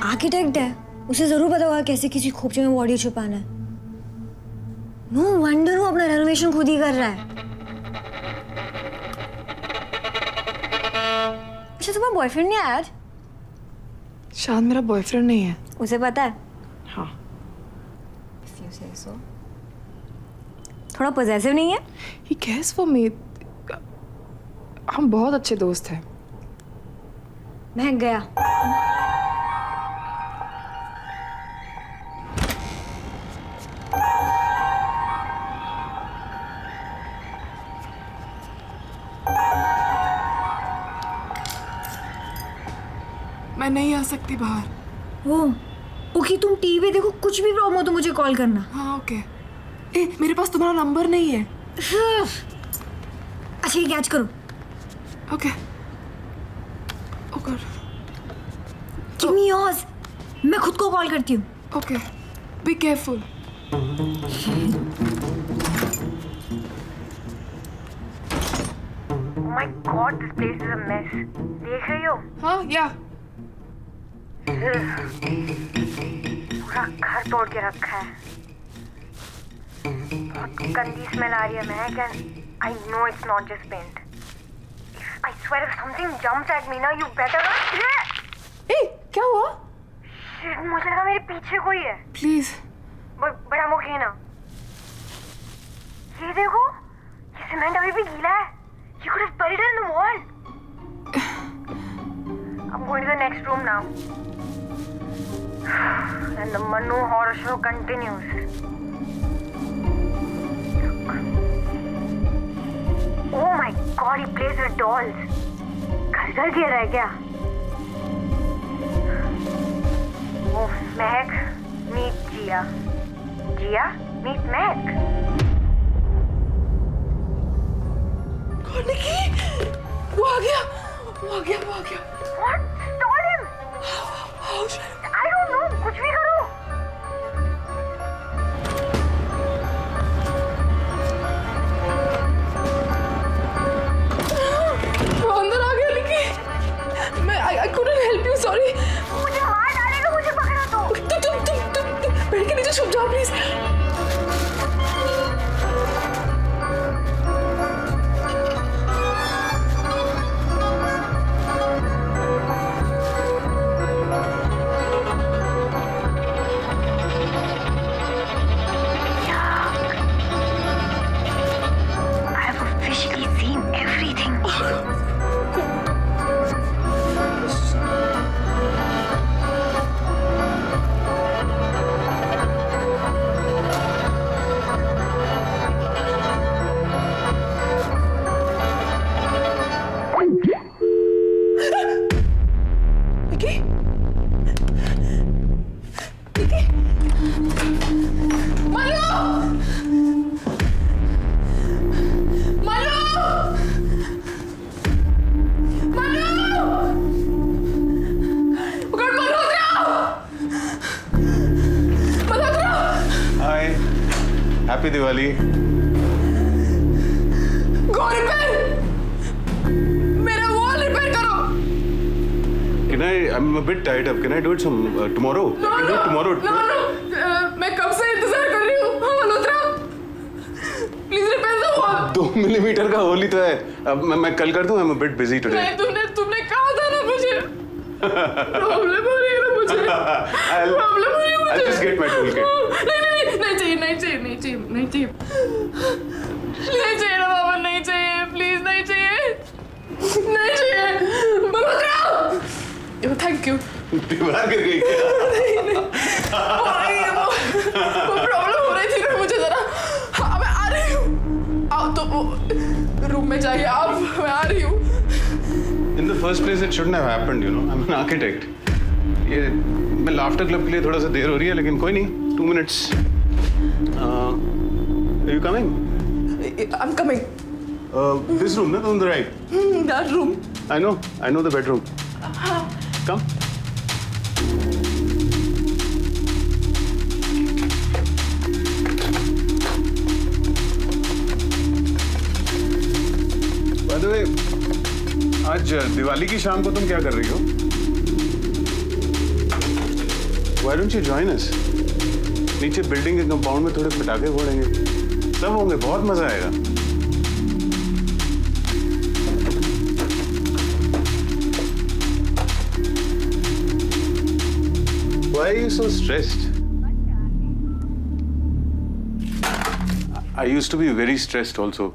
S9: आर्किटेक्ट है, उसे जरूर पता होगा कैसे किसी खोपचे में बॉडी छुपाना है। नो वंडर वो अपना रेनोवेशन खुद ही कर रहा है। अच्छा, तुम्हारा बॉयफ्रेंड नहीं आया आज?
S1: शायद मेरा बॉयफ्रेंड नहीं है।
S9: उसे पता है?
S1: हाँ।
S9: If you say so. थोड़ा पॉजेसिव नहीं है?
S1: He cares for me. हम बहुत अच्छे दोस्त हैं।
S9: महक गया।
S1: मैं नहीं आ सकती बाहर।
S9: ओके, तुम टीवी देखो, कुछ भी प्रॉब्लम हो तो मुझे कॉल करना।
S1: हाँ ओके। ए, मेरे पास तुम्हारा नंबर नहीं है।
S9: अच्छा, ये कैच करो।
S1: ओके। ओ गॉड।
S9: Give me yours. मैं खुद को कॉल करती हूँ।
S1: Okay. Be careful.
S14: Oh my God, this place is a mess. देख रही हो?
S1: हाँ, या।
S14: पूरा घर तोड़ के रखा है। बहुत गंदी स्मेल आ रही है महक, and I know it's not just paint. I swear if something jumps at me now, you better not.
S1: ए, क्या हुआ?
S14: Shit, मुझे लगा मेरे पीछे कोई है।
S1: Please.
S14: But I'm okay now. ये देखो, ये सीमेंट अभी भी गीला है। You could have buried it in the wall. I'm going to the next room now. And the Manu horror show continues. Oh my God, he plays with dolls. घर गिर रहा है क्या? Oh, Mehak, meet Jia. Jia, meet Mehak.
S1: निकी, वो आ गया।
S14: What? Stall him?
S1: How should
S14: I don't know. कुछ भी करो.
S1: वो अंदर आ गया निकी। I couldn't help you, sorry.
S14: मुझे मार डालेगा, मुझे पकड़ा तो.
S1: तुम पेड़ के नीचे छुप जाओ please.
S11: Happy Diwali.
S1: Go repair, मेरा वॉल रिपेयर करो।
S11: Can I'm a bit tied up. Can I do it tomorrow?
S1: No,
S11: I can do it tomorrow.
S1: No. मैं कब से इंतजार कर रही हूँ। हाँ Malhotra, please repair the wall.
S11: 2 millimetre का होल ही तो है। अब मैं कल कर दूँ। I'm a bit busy today.
S1: नहीं, तुमने कहा था ना मुझे। प्रॉब्लम हो रही है ना मुझे।
S11: I'll just get my toolkit.
S1: नहीं चाहिए नहीं चाहिए नहीं चाहिए नहीं चाहिए नहीं चाहिए ना बाबा नहीं चाहिए प्लीज नहीं चाहिए नहीं चाहिए बाबा थैंक यू
S11: दीवार गिर गई क्या?
S1: वो प्रॉब्लम हो रही थी ना मुझे जरा हाँ मैं आ रही हूँ आओ तो रूम में जाइए आप मैं आ रही हूँ
S11: In the first place, it shouldn't have happened, you know. I'm an architect. ये मैं लाफ्टर क्लब के लिए थोड़ा सा देर हो रही है लेकिन कोई नहीं 2 minutes. Are you coming?
S1: I'm coming.
S11: This room, no, on the right.
S1: That room.
S11: I know the bedroom. Come. By the way, आज दिवाली की शाम को तुम क्या कर रही हो? Why don't you join us? नीचे बिल्डिंग के कंपाउंड में थोड़े पटाखे फोड़ेंगे सब होंगे बहुत मजा आएगा Why are you so stressed? I used to be very stressed also.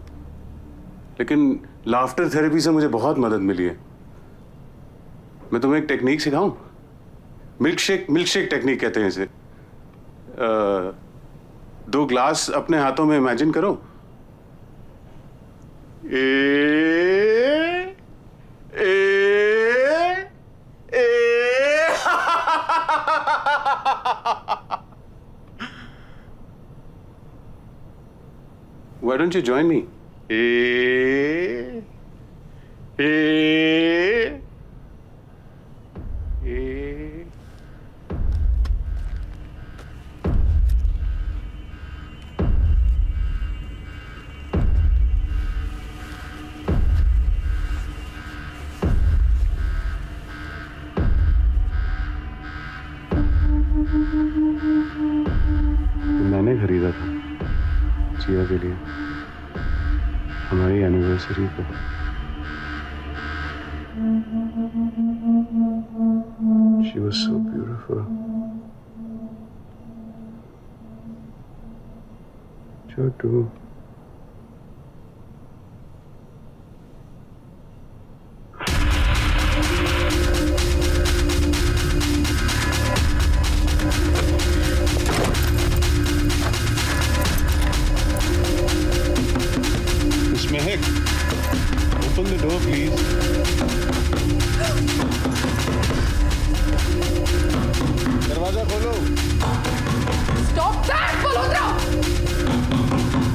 S11: लेकिन लाफ्टर थेरेपी से मुझे बहुत मदद मिली है मैं तुम्हें एक टेक्निक सिखाऊं मिल्कशेक टेक्निक कहते हैं इसे 2 ग्लास अपने हाथों में इमेजिन करो Why don't you join me? मैंने खरीदा था जिया के लिए हमारी एनिवर्सरी पे She was so beautiful. Chotu. Miss Mehak, open the door, please. दरवाजा खोलो।
S1: Stop that, Malhotra!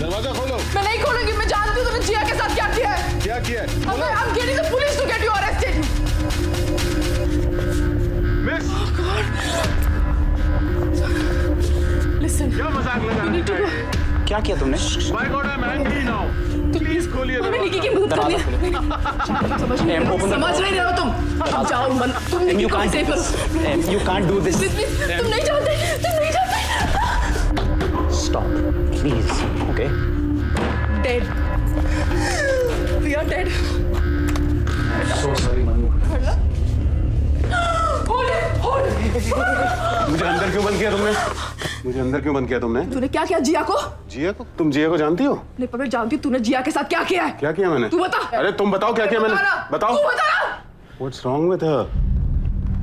S11: दरवाजा खोलो।
S1: मैं नहीं खोलूंगी मैं जानती हूँ तुमने जिया के साथ क्या किया है
S11: क्या किया है?
S1: I'm getting the police to get you arrested.
S11: Miss.
S1: Oh God. Listen.
S11: क्या मजाक लगा रहे हो?
S3: क्या किया तुमने?
S11: My God, I'm angry now. Please खोलिए
S1: हमें निकी की
S11: दरवाजा।
S1: मदद कर लिया समझ नहीं रहे हो तुम जाओ मन तुम निकी को सेव करो
S3: You can't do this.
S1: Please तुम नहीं जानते
S3: Stop, please. Okay.
S1: dead we are dead
S3: So sorry, Manu.
S1: hold
S11: मुझे अंदर क्यों बंद किया तुमने? मुझे अंदर क्यों बंद किया तुमने?
S1: तूने क्या किया जिया को
S11: जिया को? तुम जिया को जानती हो?
S1: नहीं पर मैं जानती हूँ तूने जिया के साथ क्या किया है
S11: क्या किया मैंने?
S1: तू बता
S11: अरे तुम बताओ क्या किया मैंने? बताओ।
S1: तू बता
S11: What's wrong with her?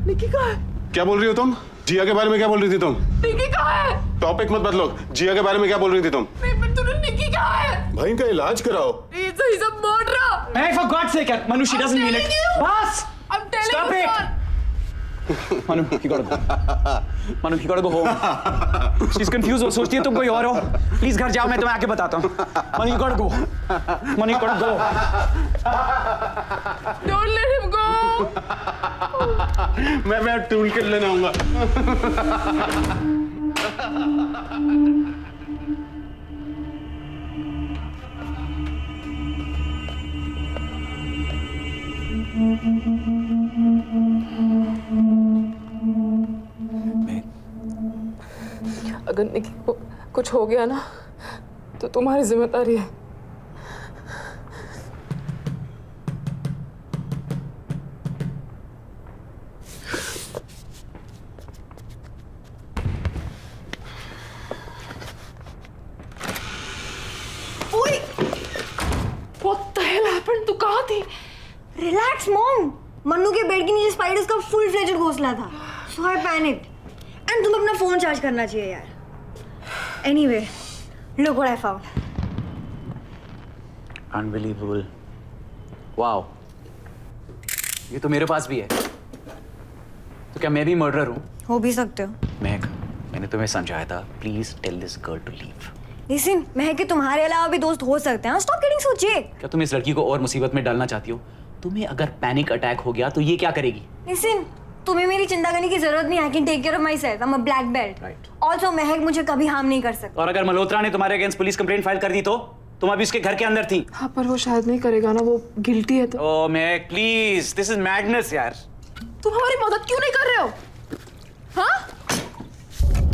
S1: निकी कहाँ है
S11: क्या बोल रही हो तुम? जिया के बारे में क्या बोल रही थी तुम?
S1: निकी कहाँ है
S11: टॉपिक मत बदलो। जिया के बारे में क्या बोल रही थी तुम?
S1: नहीं पर तूने निकी कहाँ है
S11: भाई का इलाज कराओ।
S1: he's a murderer
S3: Hey, for God's sake, Manu, she doesn't mean it. Boss!
S1: I'm telling
S3: Stop
S1: you
S3: it! Manu, you gotta go. Manu, you gotta go home. She's confused. वो सोचती है तुम कोई और हो. Please घर जाओ मैं तुम्हें आके बताता हूँ. Manu, you gotta go. Manu, you gotta go.
S1: don't let him go
S11: मैं टूल किट लेने आऊंगा।
S1: अगर निकी को कुछ हो गया ना तो तुम्हारी जिम्मेदारी है
S9: रहा था, so I panicked. And तुम्हें अपना फोन चार्ज करना चाहिए यार। Anyway, look what I found.
S3: Unbelievable. Wow. ये तो मेरे पास भी है। तो क्या मैं भी मर्डरर हूँ?
S9: हो भी सकते हो।
S3: महक, मैंने तुम्हें समझाया था, please tell this girl to leave.
S9: Listen, Mehak के तुम्हारे अलावा भी दोस्त हो सकते हैं। Stop getting so jaded.
S3: क्या तुम इस लड़की को और मुसीबत में डालना चाहती हो? तुम्हें अगर पैनिक अटैक हो गया तो ये क्या करेगी?
S9: Listen, तुम्हें मेरी चिंता करने की जरूरत नहीं है। I can take care of myself. I'm a black belt.
S3: Right.
S9: Also, महक मुझे कभी हार्म नहीं कर सकता।
S3: और अगर मल्होत्रा ने तुम्हारे अगेंस्ट पुलिस कंप्लेंट फाइल कर दी तो? तुम अभी उसके घर के अंदर थी।
S1: हाँ, पर वो शायद नहीं करेगा ना, वो गिल्टी है तो।
S3: ओह महक, प्लीज, दिस इज मैडनेस यार।
S1: तुम हमारी मदद क्यों नहीं कर रहे हो? हाँ?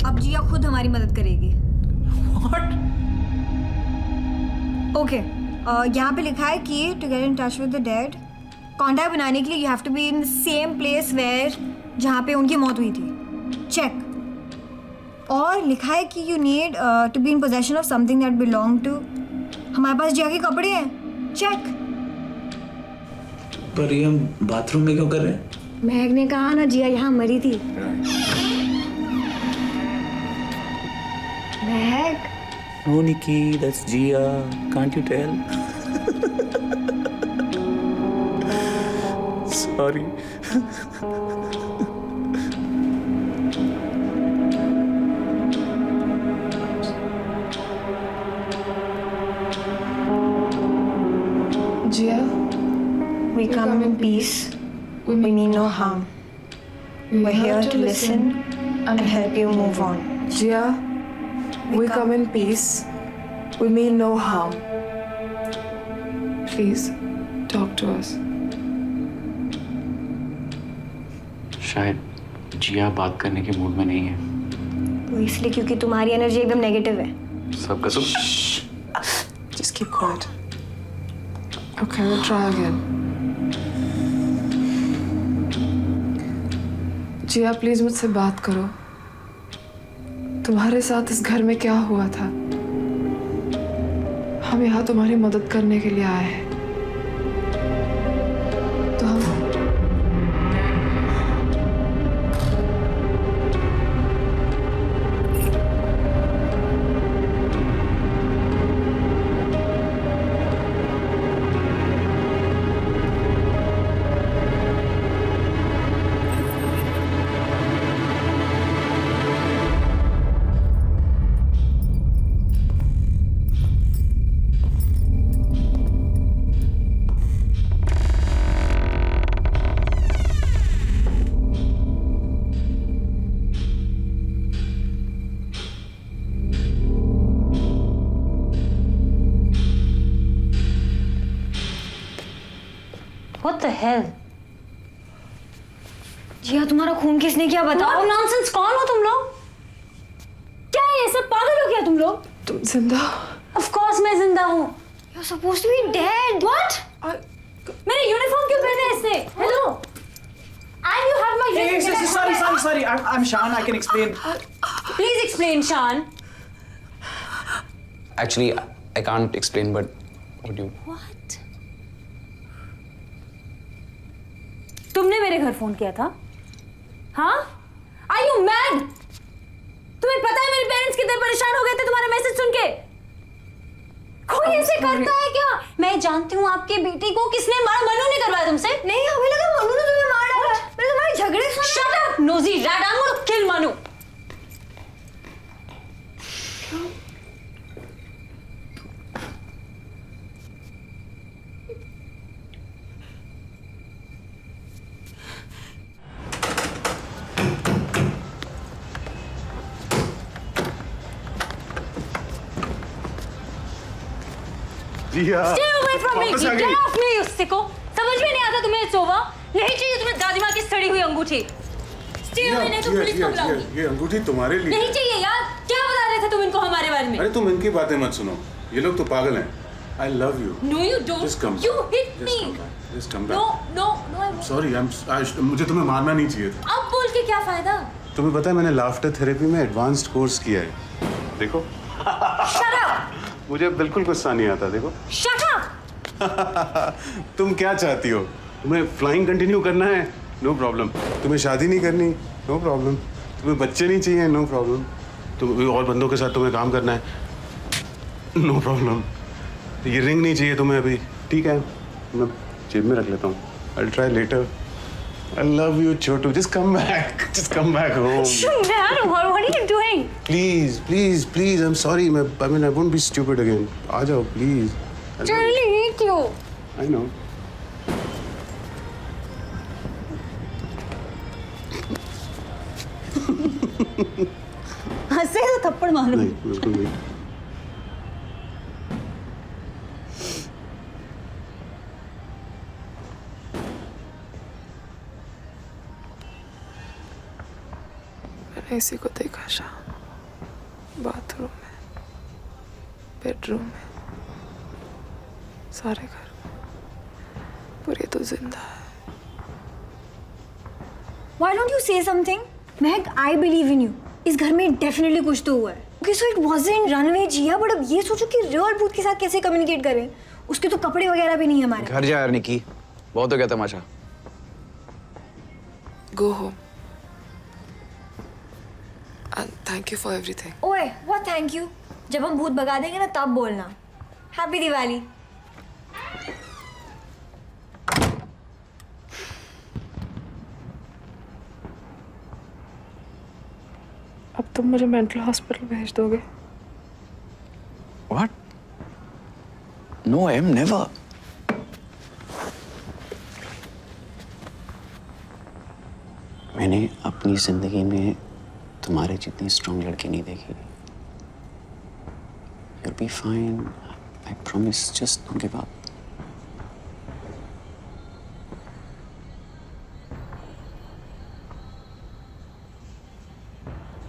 S9: अब जिया खुद हमारी मदद करेगी।
S3: What?
S9: ओके, यहाँ पे लिखा है कि to get in touch with the dead, contact बनाने के लिए you have to be in the same place where जहाँ पे उनकी मौत हुई थी। चेक। और लिखा है कि you need to be in possession of something that belong to. हमारे पास जिया के कपड़े हैं। चेक।
S10: पर ये हम बाथरूम में क्यों कर रहे हैं?
S9: महक ने कहा ना जिया यहाँ मरी थी। महक।
S10: No, Nikki, that's Gia. Can't you tell? Sorry.
S1: Jiya,
S9: We come in peace. We mean no harm. We're here to listen and help you move on.
S1: Jiya, we come in peace. We mean no harm. Please, talk to us.
S3: शायद जिया बात करने के mood में नहीं है।
S9: वो इसलिए क्योंकि तुम्हारी एनर्जी एकदम नेगेटिव है।
S3: सब कसम।
S1: Just keep quiet. Okay, we'll try again. Jiya, please मुझसे बात करो। तुम्हारे साथ इस घर में क्या हुआ था? हम यहाँ तुम्हारी मदद करने के लिए आए हैं। तो हम
S5: What the hell?
S9: जिया, तुम्हारा खून किसने किया बताओ?
S5: What nonsense? कौन हो तुम लोग?
S9: क्या है, सब पागल हो गया तुम लोग?
S1: तुम जिंदा?
S5: Of course मैं जिंदा हूँ।
S9: You're supposed to be dead.
S5: What? मेरे यूनिफॉर्म क्यों पहने हैं इसने? Hello? And you have my
S10: Sorry. I'm Shan. I can explain.
S5: Please explain, Shan.
S10: Actually, I can't explain, but would you?
S5: What? तुमने मेरे घर फोन किया था? हाँ? Are you mad? तुम्हें पता है मेरे पेरेंट्स कितने परेशान हो गए थे तुम्हारे मैसेज सुन के? कोई ऐसे करता है क्या? मैं जानती हूँ आपकी बेटी को किसने मारा। मनु ने करवाया तुमसे?
S9: नहीं, हमें लगा मनु ने तुम्हें मार डाला। मैंने तुम्हारे झगड़े सुने।
S5: Shut up, nosy rat! I'm gonna kill Manu.
S11: Jiya,
S5: Stay away from me!
S11: वापस आ
S5: Get
S11: गई।
S5: off me, उससे को समझ में नहीं आता तुम्हें सोवा? नहीं चाहिए तुम्हें दादी माँ की सड़ी हुई अंगूठी। Stay away, नहीं तो पुलिस को बुलाऊंगी।
S11: ये अंगूठी तुम्हारे लिए।
S5: नहीं चाहिए यार। क्या बता रहे थे तुम इनको हमारे बारे में?
S11: अरे तुम इनकी बातें मत सुनो, ये लोग तो पागल हैं। I love you.
S5: No, you don't.
S11: Just come.
S5: You hit
S11: Just
S5: me.
S11: come back. Just come back.
S5: No, I won't.
S11: Sorry, मुझे तुम्हें मारना नहीं चाहिए था।
S5: अब बोल के क्या फायदा?
S11: तुम्हें पता है मैंने लाफ्टर थेरेपी में एडवांस्ड कोर्स किया है। देखो।
S5: Shut up.
S11: मुझे बिल्कुल गुस्सा नहीं आता, देखो।
S5: Shut up.
S11: तुम क्या चाहती हो? तुम्हें फ्लाइंग कंटिन्यू करना है नो प्रॉब्लम। तुम्हें शादी नहीं करनी, नो प्रॉब्लम। तुम्हें बच्चे नहीं चाहिए, नो प्रॉब्लम। तुम और बंदों के साथ तुम्हें काम करना है, नो प्रॉब्लम। ये रिंग नहीं चाहिए तुम्हें अभी, ठीक है, मैं जेब में रख लेता हूँ। I'll try later. I love you, Chotu. Just come back. Just come back home.
S5: Dad, what are you doing?
S11: Please, please, please. I'm sorry. I mean, I won't be stupid again. आ जाओ, please.
S5: Charlie, क्यों?
S11: I know.
S5: हंसे तो थप्पड़ मारो।
S11: नहीं, बिल्कुल नहीं।
S1: मैंने इसी को देखा शाम, बाथरूम में, बेडरूम में, सारे घर में, पर ये तो जिंदा है।
S9: Why don't you say something? Mahak, I believe in you. इस घर में डेफिनेटली कुछ तो हुआ है। Okay, so it wasn't runaway Jiya, but अब ये सोचो कि रियल भूत के साथ कैसे कम्युनिकेट करें। उसके तो कपड़े वगैरह भी नहीं है हमारे।
S10: घर जा यार निकी, बहुत हो गया तमाशा।
S1: Go home. And thank you for everything.
S9: ओए, what thank you? जब हम भूत भगा देंगे ना तब बोलना। हैप्पी दिवाली।
S1: अब तुम मुझे मेंटल हॉस्पिटल भेज दोगे?
S10: What? No, I am never.
S3: मैंने अपनी जिंदगी में तुम्हारे जितनी स्ट्रॉन्ग लड़की नहीं देखी। You'll be fine. I promise. Just don't give up.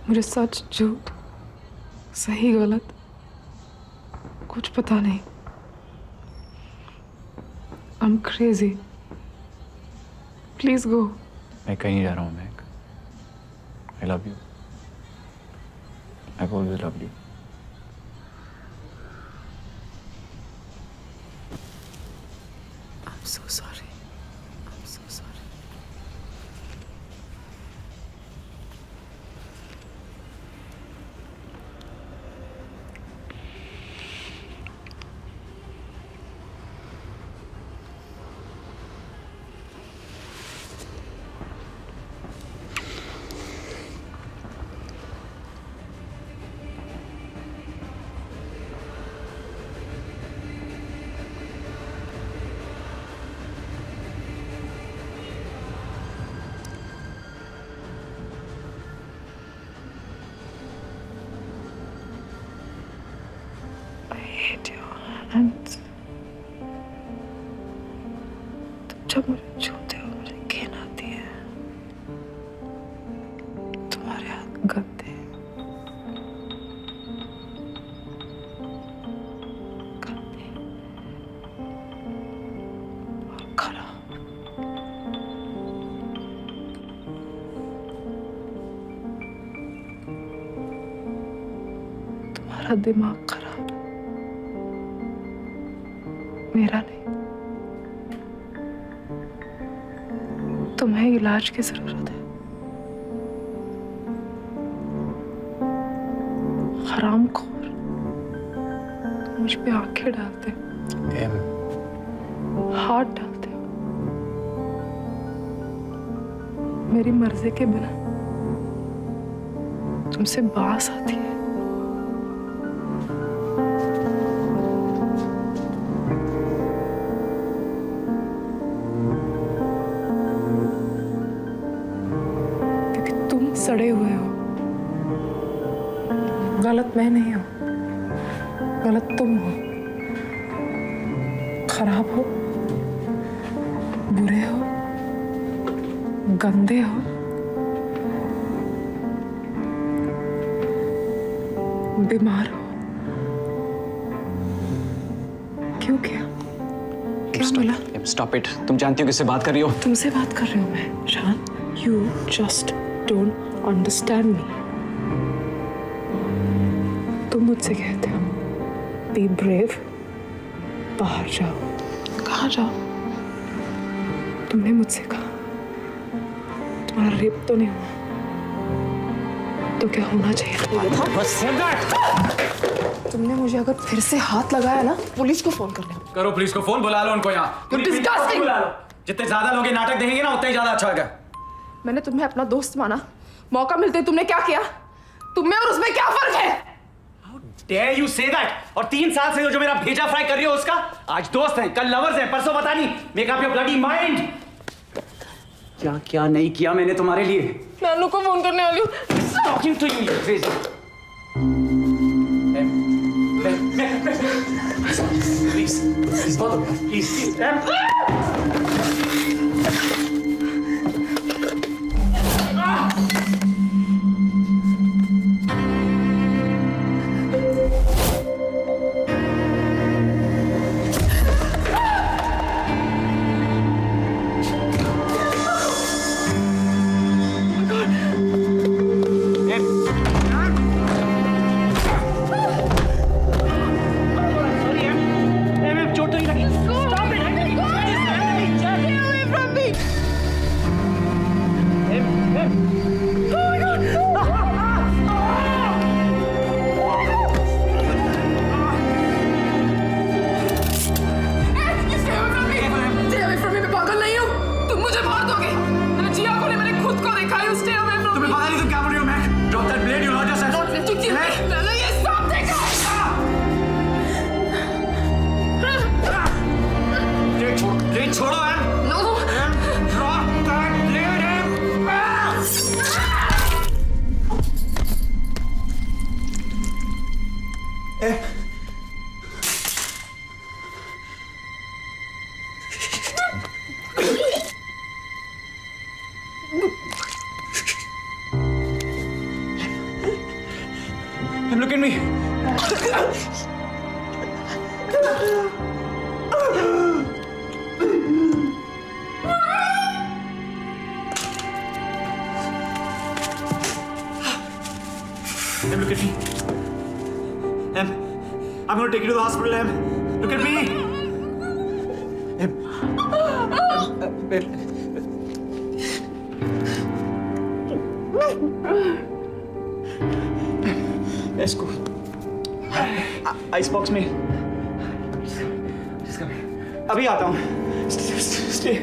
S1: मुझे सच झूठ, सही गलत कुछ पता नहीं। I'm crazy. Please go.
S10: मैं कहीं जा रहा हूँ Mac. I love you. I've always loved you.
S1: I'm so sorry. I'm so sorry. hate your hands. तुम जब मुझे छूते हो मुझे घिन आती है। तुम्हारे हाथ गंदे गंदे और खराब। तुम्हारा दिमाग खराब, मेरा नहीं। तुम्हें इलाज की जरूरत है। हरामखोर, तुम मुझ पे आंखें डालते हो, हाथ डालते हो मेरी मर्जी के बिना। तुमसे बास आती है। सड़े हुए हो। गलत मैं नहीं हूं, गलत तुम हो। खराब हो, बुरे हो, गंदे हो, बीमार हो। क्यों क्या बोला?
S3: Stop it. तुम जानती हो किससे बात कर रही हो?
S1: तुमसे बात कर रही हूँ मैं शान। You just don't understand me. तुम मुझसे कहते हो बी ब्रेव, बाहर जाओ। कहाँ जाओ? तुमने मुझसे कहा तुम्हारा रेप तो नहीं हुआ तो क्या होना चाहिए तुमने मुझे अगर फिर से हाथ लगाया ना पुलिस को फोन कर लेना।
S3: करो पुलिस को फोन, बुला लो उनको यहाँ।
S1: Disgusting!
S3: बुला लो। जितने ज्यादा लोग ये नाटक देखेंगे ना उतना ही ज्यादा अच्छा होगा।
S1: मैंने तुम्हें अपना दोस्त माना, मौका मिलते तुमने क्या किया? तुम में और उसमें क्या फर्क है?
S3: Dare you say that? और 3 साल से जो मेरा भेजा फ्राई कर रही हो उसका, आज दोस्त हैं, कल लवर्स हैं, परसों पता नहीं। Make up your bloody mind. क्या क्या नहीं किया मैंने तुम्हारे लिए?
S1: नानू को फोन करने वाली हूँ।
S3: Talking to you, you crazy. Please, please, Look at me. Look at me. I'm going to take you to the hospital, Em. Look at me. Let's go. Icebox में. Just come here. अभी आता हूँ. Stay.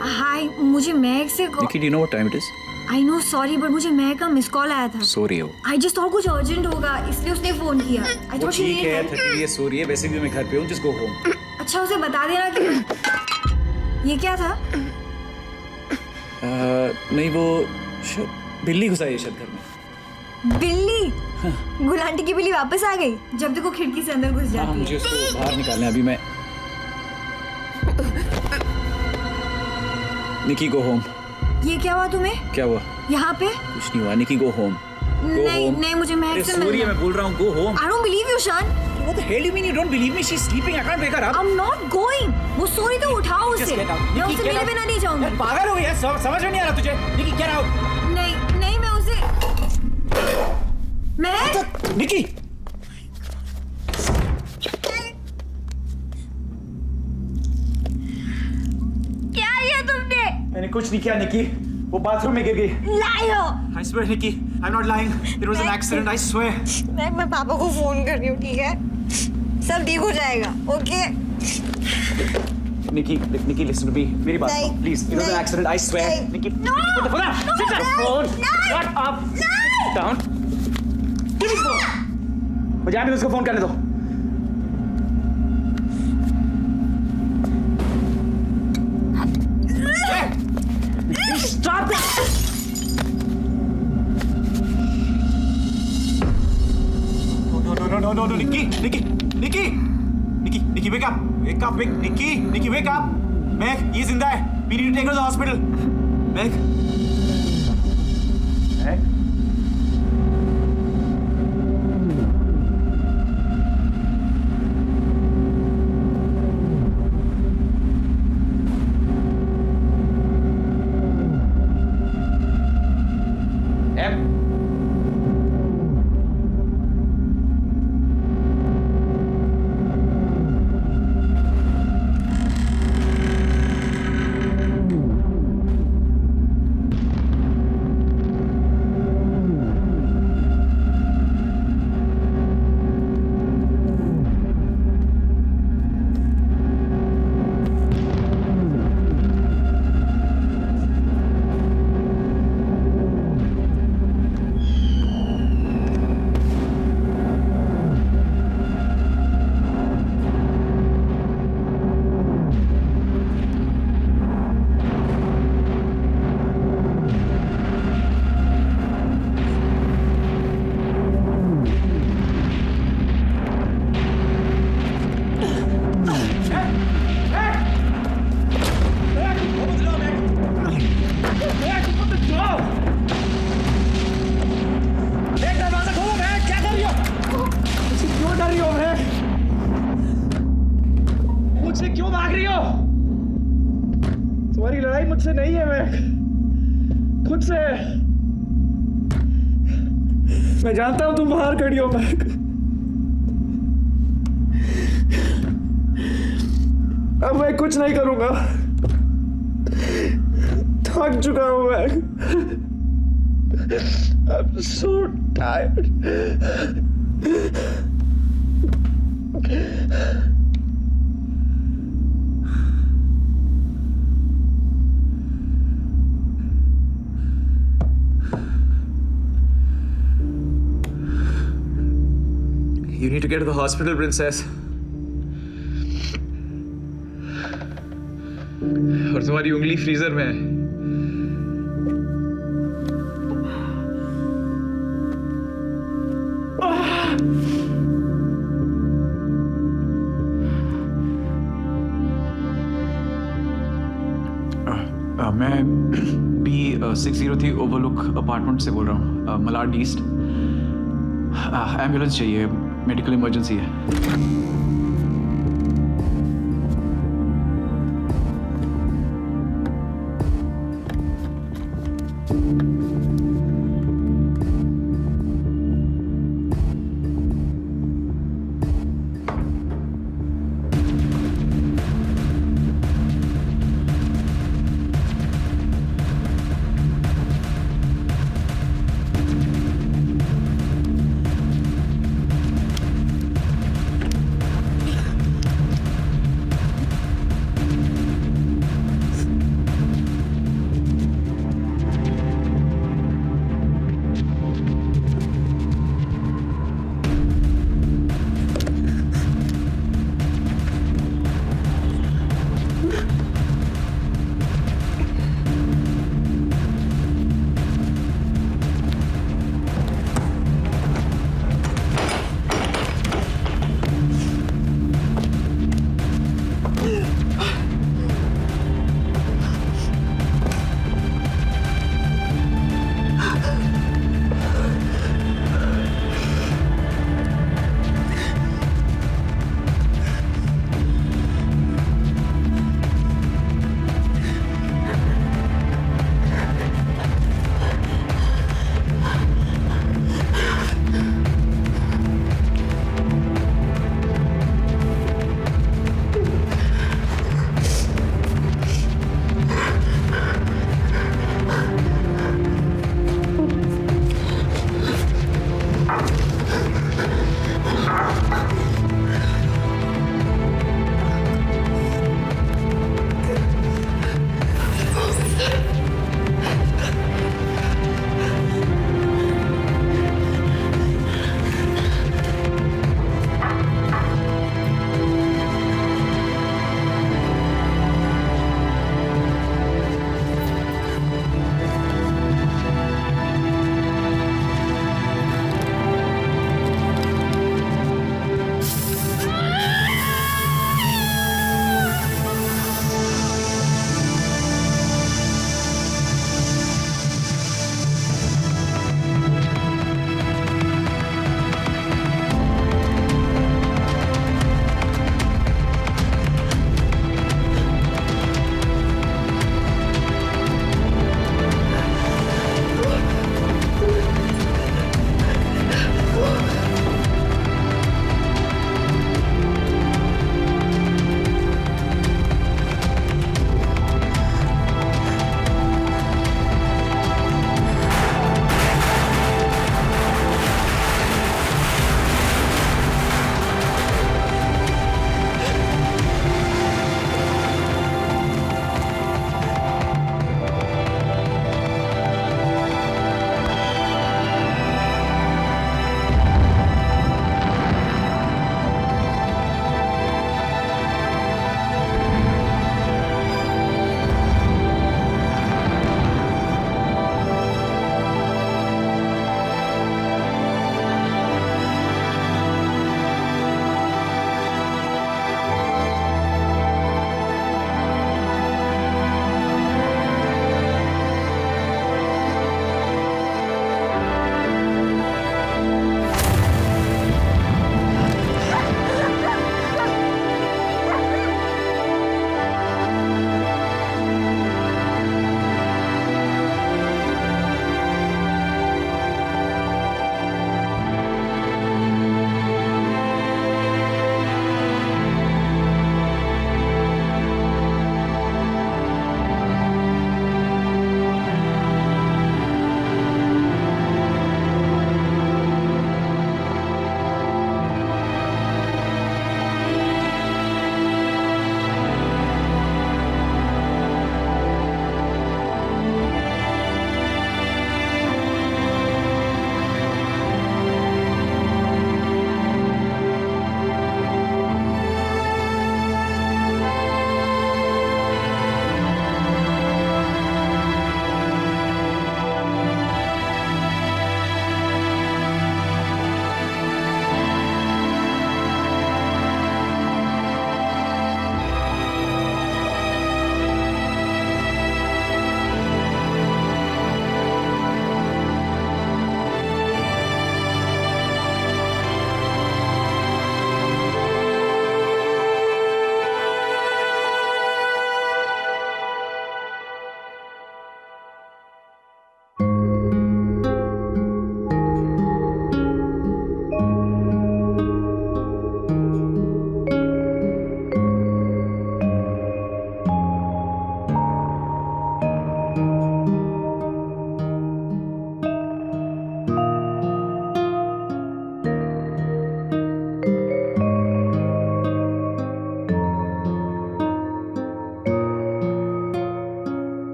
S9: हाय, मुझे महक से
S10: Nikki, do you know what time it is?
S9: I know sorry but मुझे महक का miss call आया था।
S10: सो रही हो?
S9: आई जस्ट थॉट कुछ अर्जेंट होगा इसलिए उसने फोन किया। आई
S10: वो
S9: थॉट
S10: ठीक है, थकी हुई है, सो रही है। वैसे भी मैं घर पे हूँ, just go home.
S9: अच्छा उसे बता देना कि ये क्या था?
S10: नहीं वो बिल्ली घुसाई है शायद घर में।
S9: बिल्ली? गुलांटी की बिल्ली वापस आ गई? जब देखो खिड़की से अंदर घुस जाती है।
S10: मुझे उसको बाहर निकालना है अभी। मैं निकी गो होम।
S9: ये क्या हुआ तुम्हें?
S10: क्या हुआ?
S9: यहाँ पे?
S10: कुछ नहीं हुआ। निकी गो होम।
S9: नहीं मुझे महक से मिलना है।
S10: मैं बोल रहा हूँ, go home.
S9: I don't believe you, Shan.
S10: What the hell you mean you don't believe me? She's sleeping. I can't wake her up.
S9: I'm not going. वो सोई तो उठाओ
S10: Just
S9: उसे।
S10: get out.
S9: मैं
S10: Nikki,
S9: उसे
S10: get
S9: मिले
S10: out.
S9: बिना नहीं जाऊंगी।
S10: यार पागल हो गई है, समझ में नहीं आ रहा तुझे? निकी, get out.
S9: नहीं मैं उसे महक
S10: निकी.
S9: क्या किया तुमने?
S10: मैंने कुछ नहीं किया निकी. वो बाथरूम में गिर गई.
S9: Liar!
S10: I swear Nikki, I'm not lying. It was an accident. I swear.
S9: मैं पापा को फोन कर रही हूँ, ठीक है? सब ठीक हो जाएगा, okay?
S10: Nikki, listen to me. मेरी बात सुनो, please. It was an accident. I swear. Nikki, put the phone down. Sit down. Phone. Shut up. Sit down. Give me the phone. मुझे आने दो, उसको फोन करने दो. Stop it. No, Nikki, wake up, Nikki, wake up. Meg, ये जिंदा है. We need to take her to the hospital. Meg. मुझसे क्यों भाग रही हो? तुम्हारी लड़ाई मुझसे नहीं है, मैं खुद से। मैं जानता हूं तुम बाहर खड़ी हो, मैं अब मैं कुछ नहीं करूंगा। थक चुका हूं मैं। I'm so tired. You need to get to the hospital, princess. और तुम्हारी उंगली फ्रीजर में है। मैं B603 ओवरलुक अपार्टमेंट से बोल रहा हूँ, मलाड ईस्ट। एम्बुलेंस चाहिए, मेडिकल इमरजेंसी है।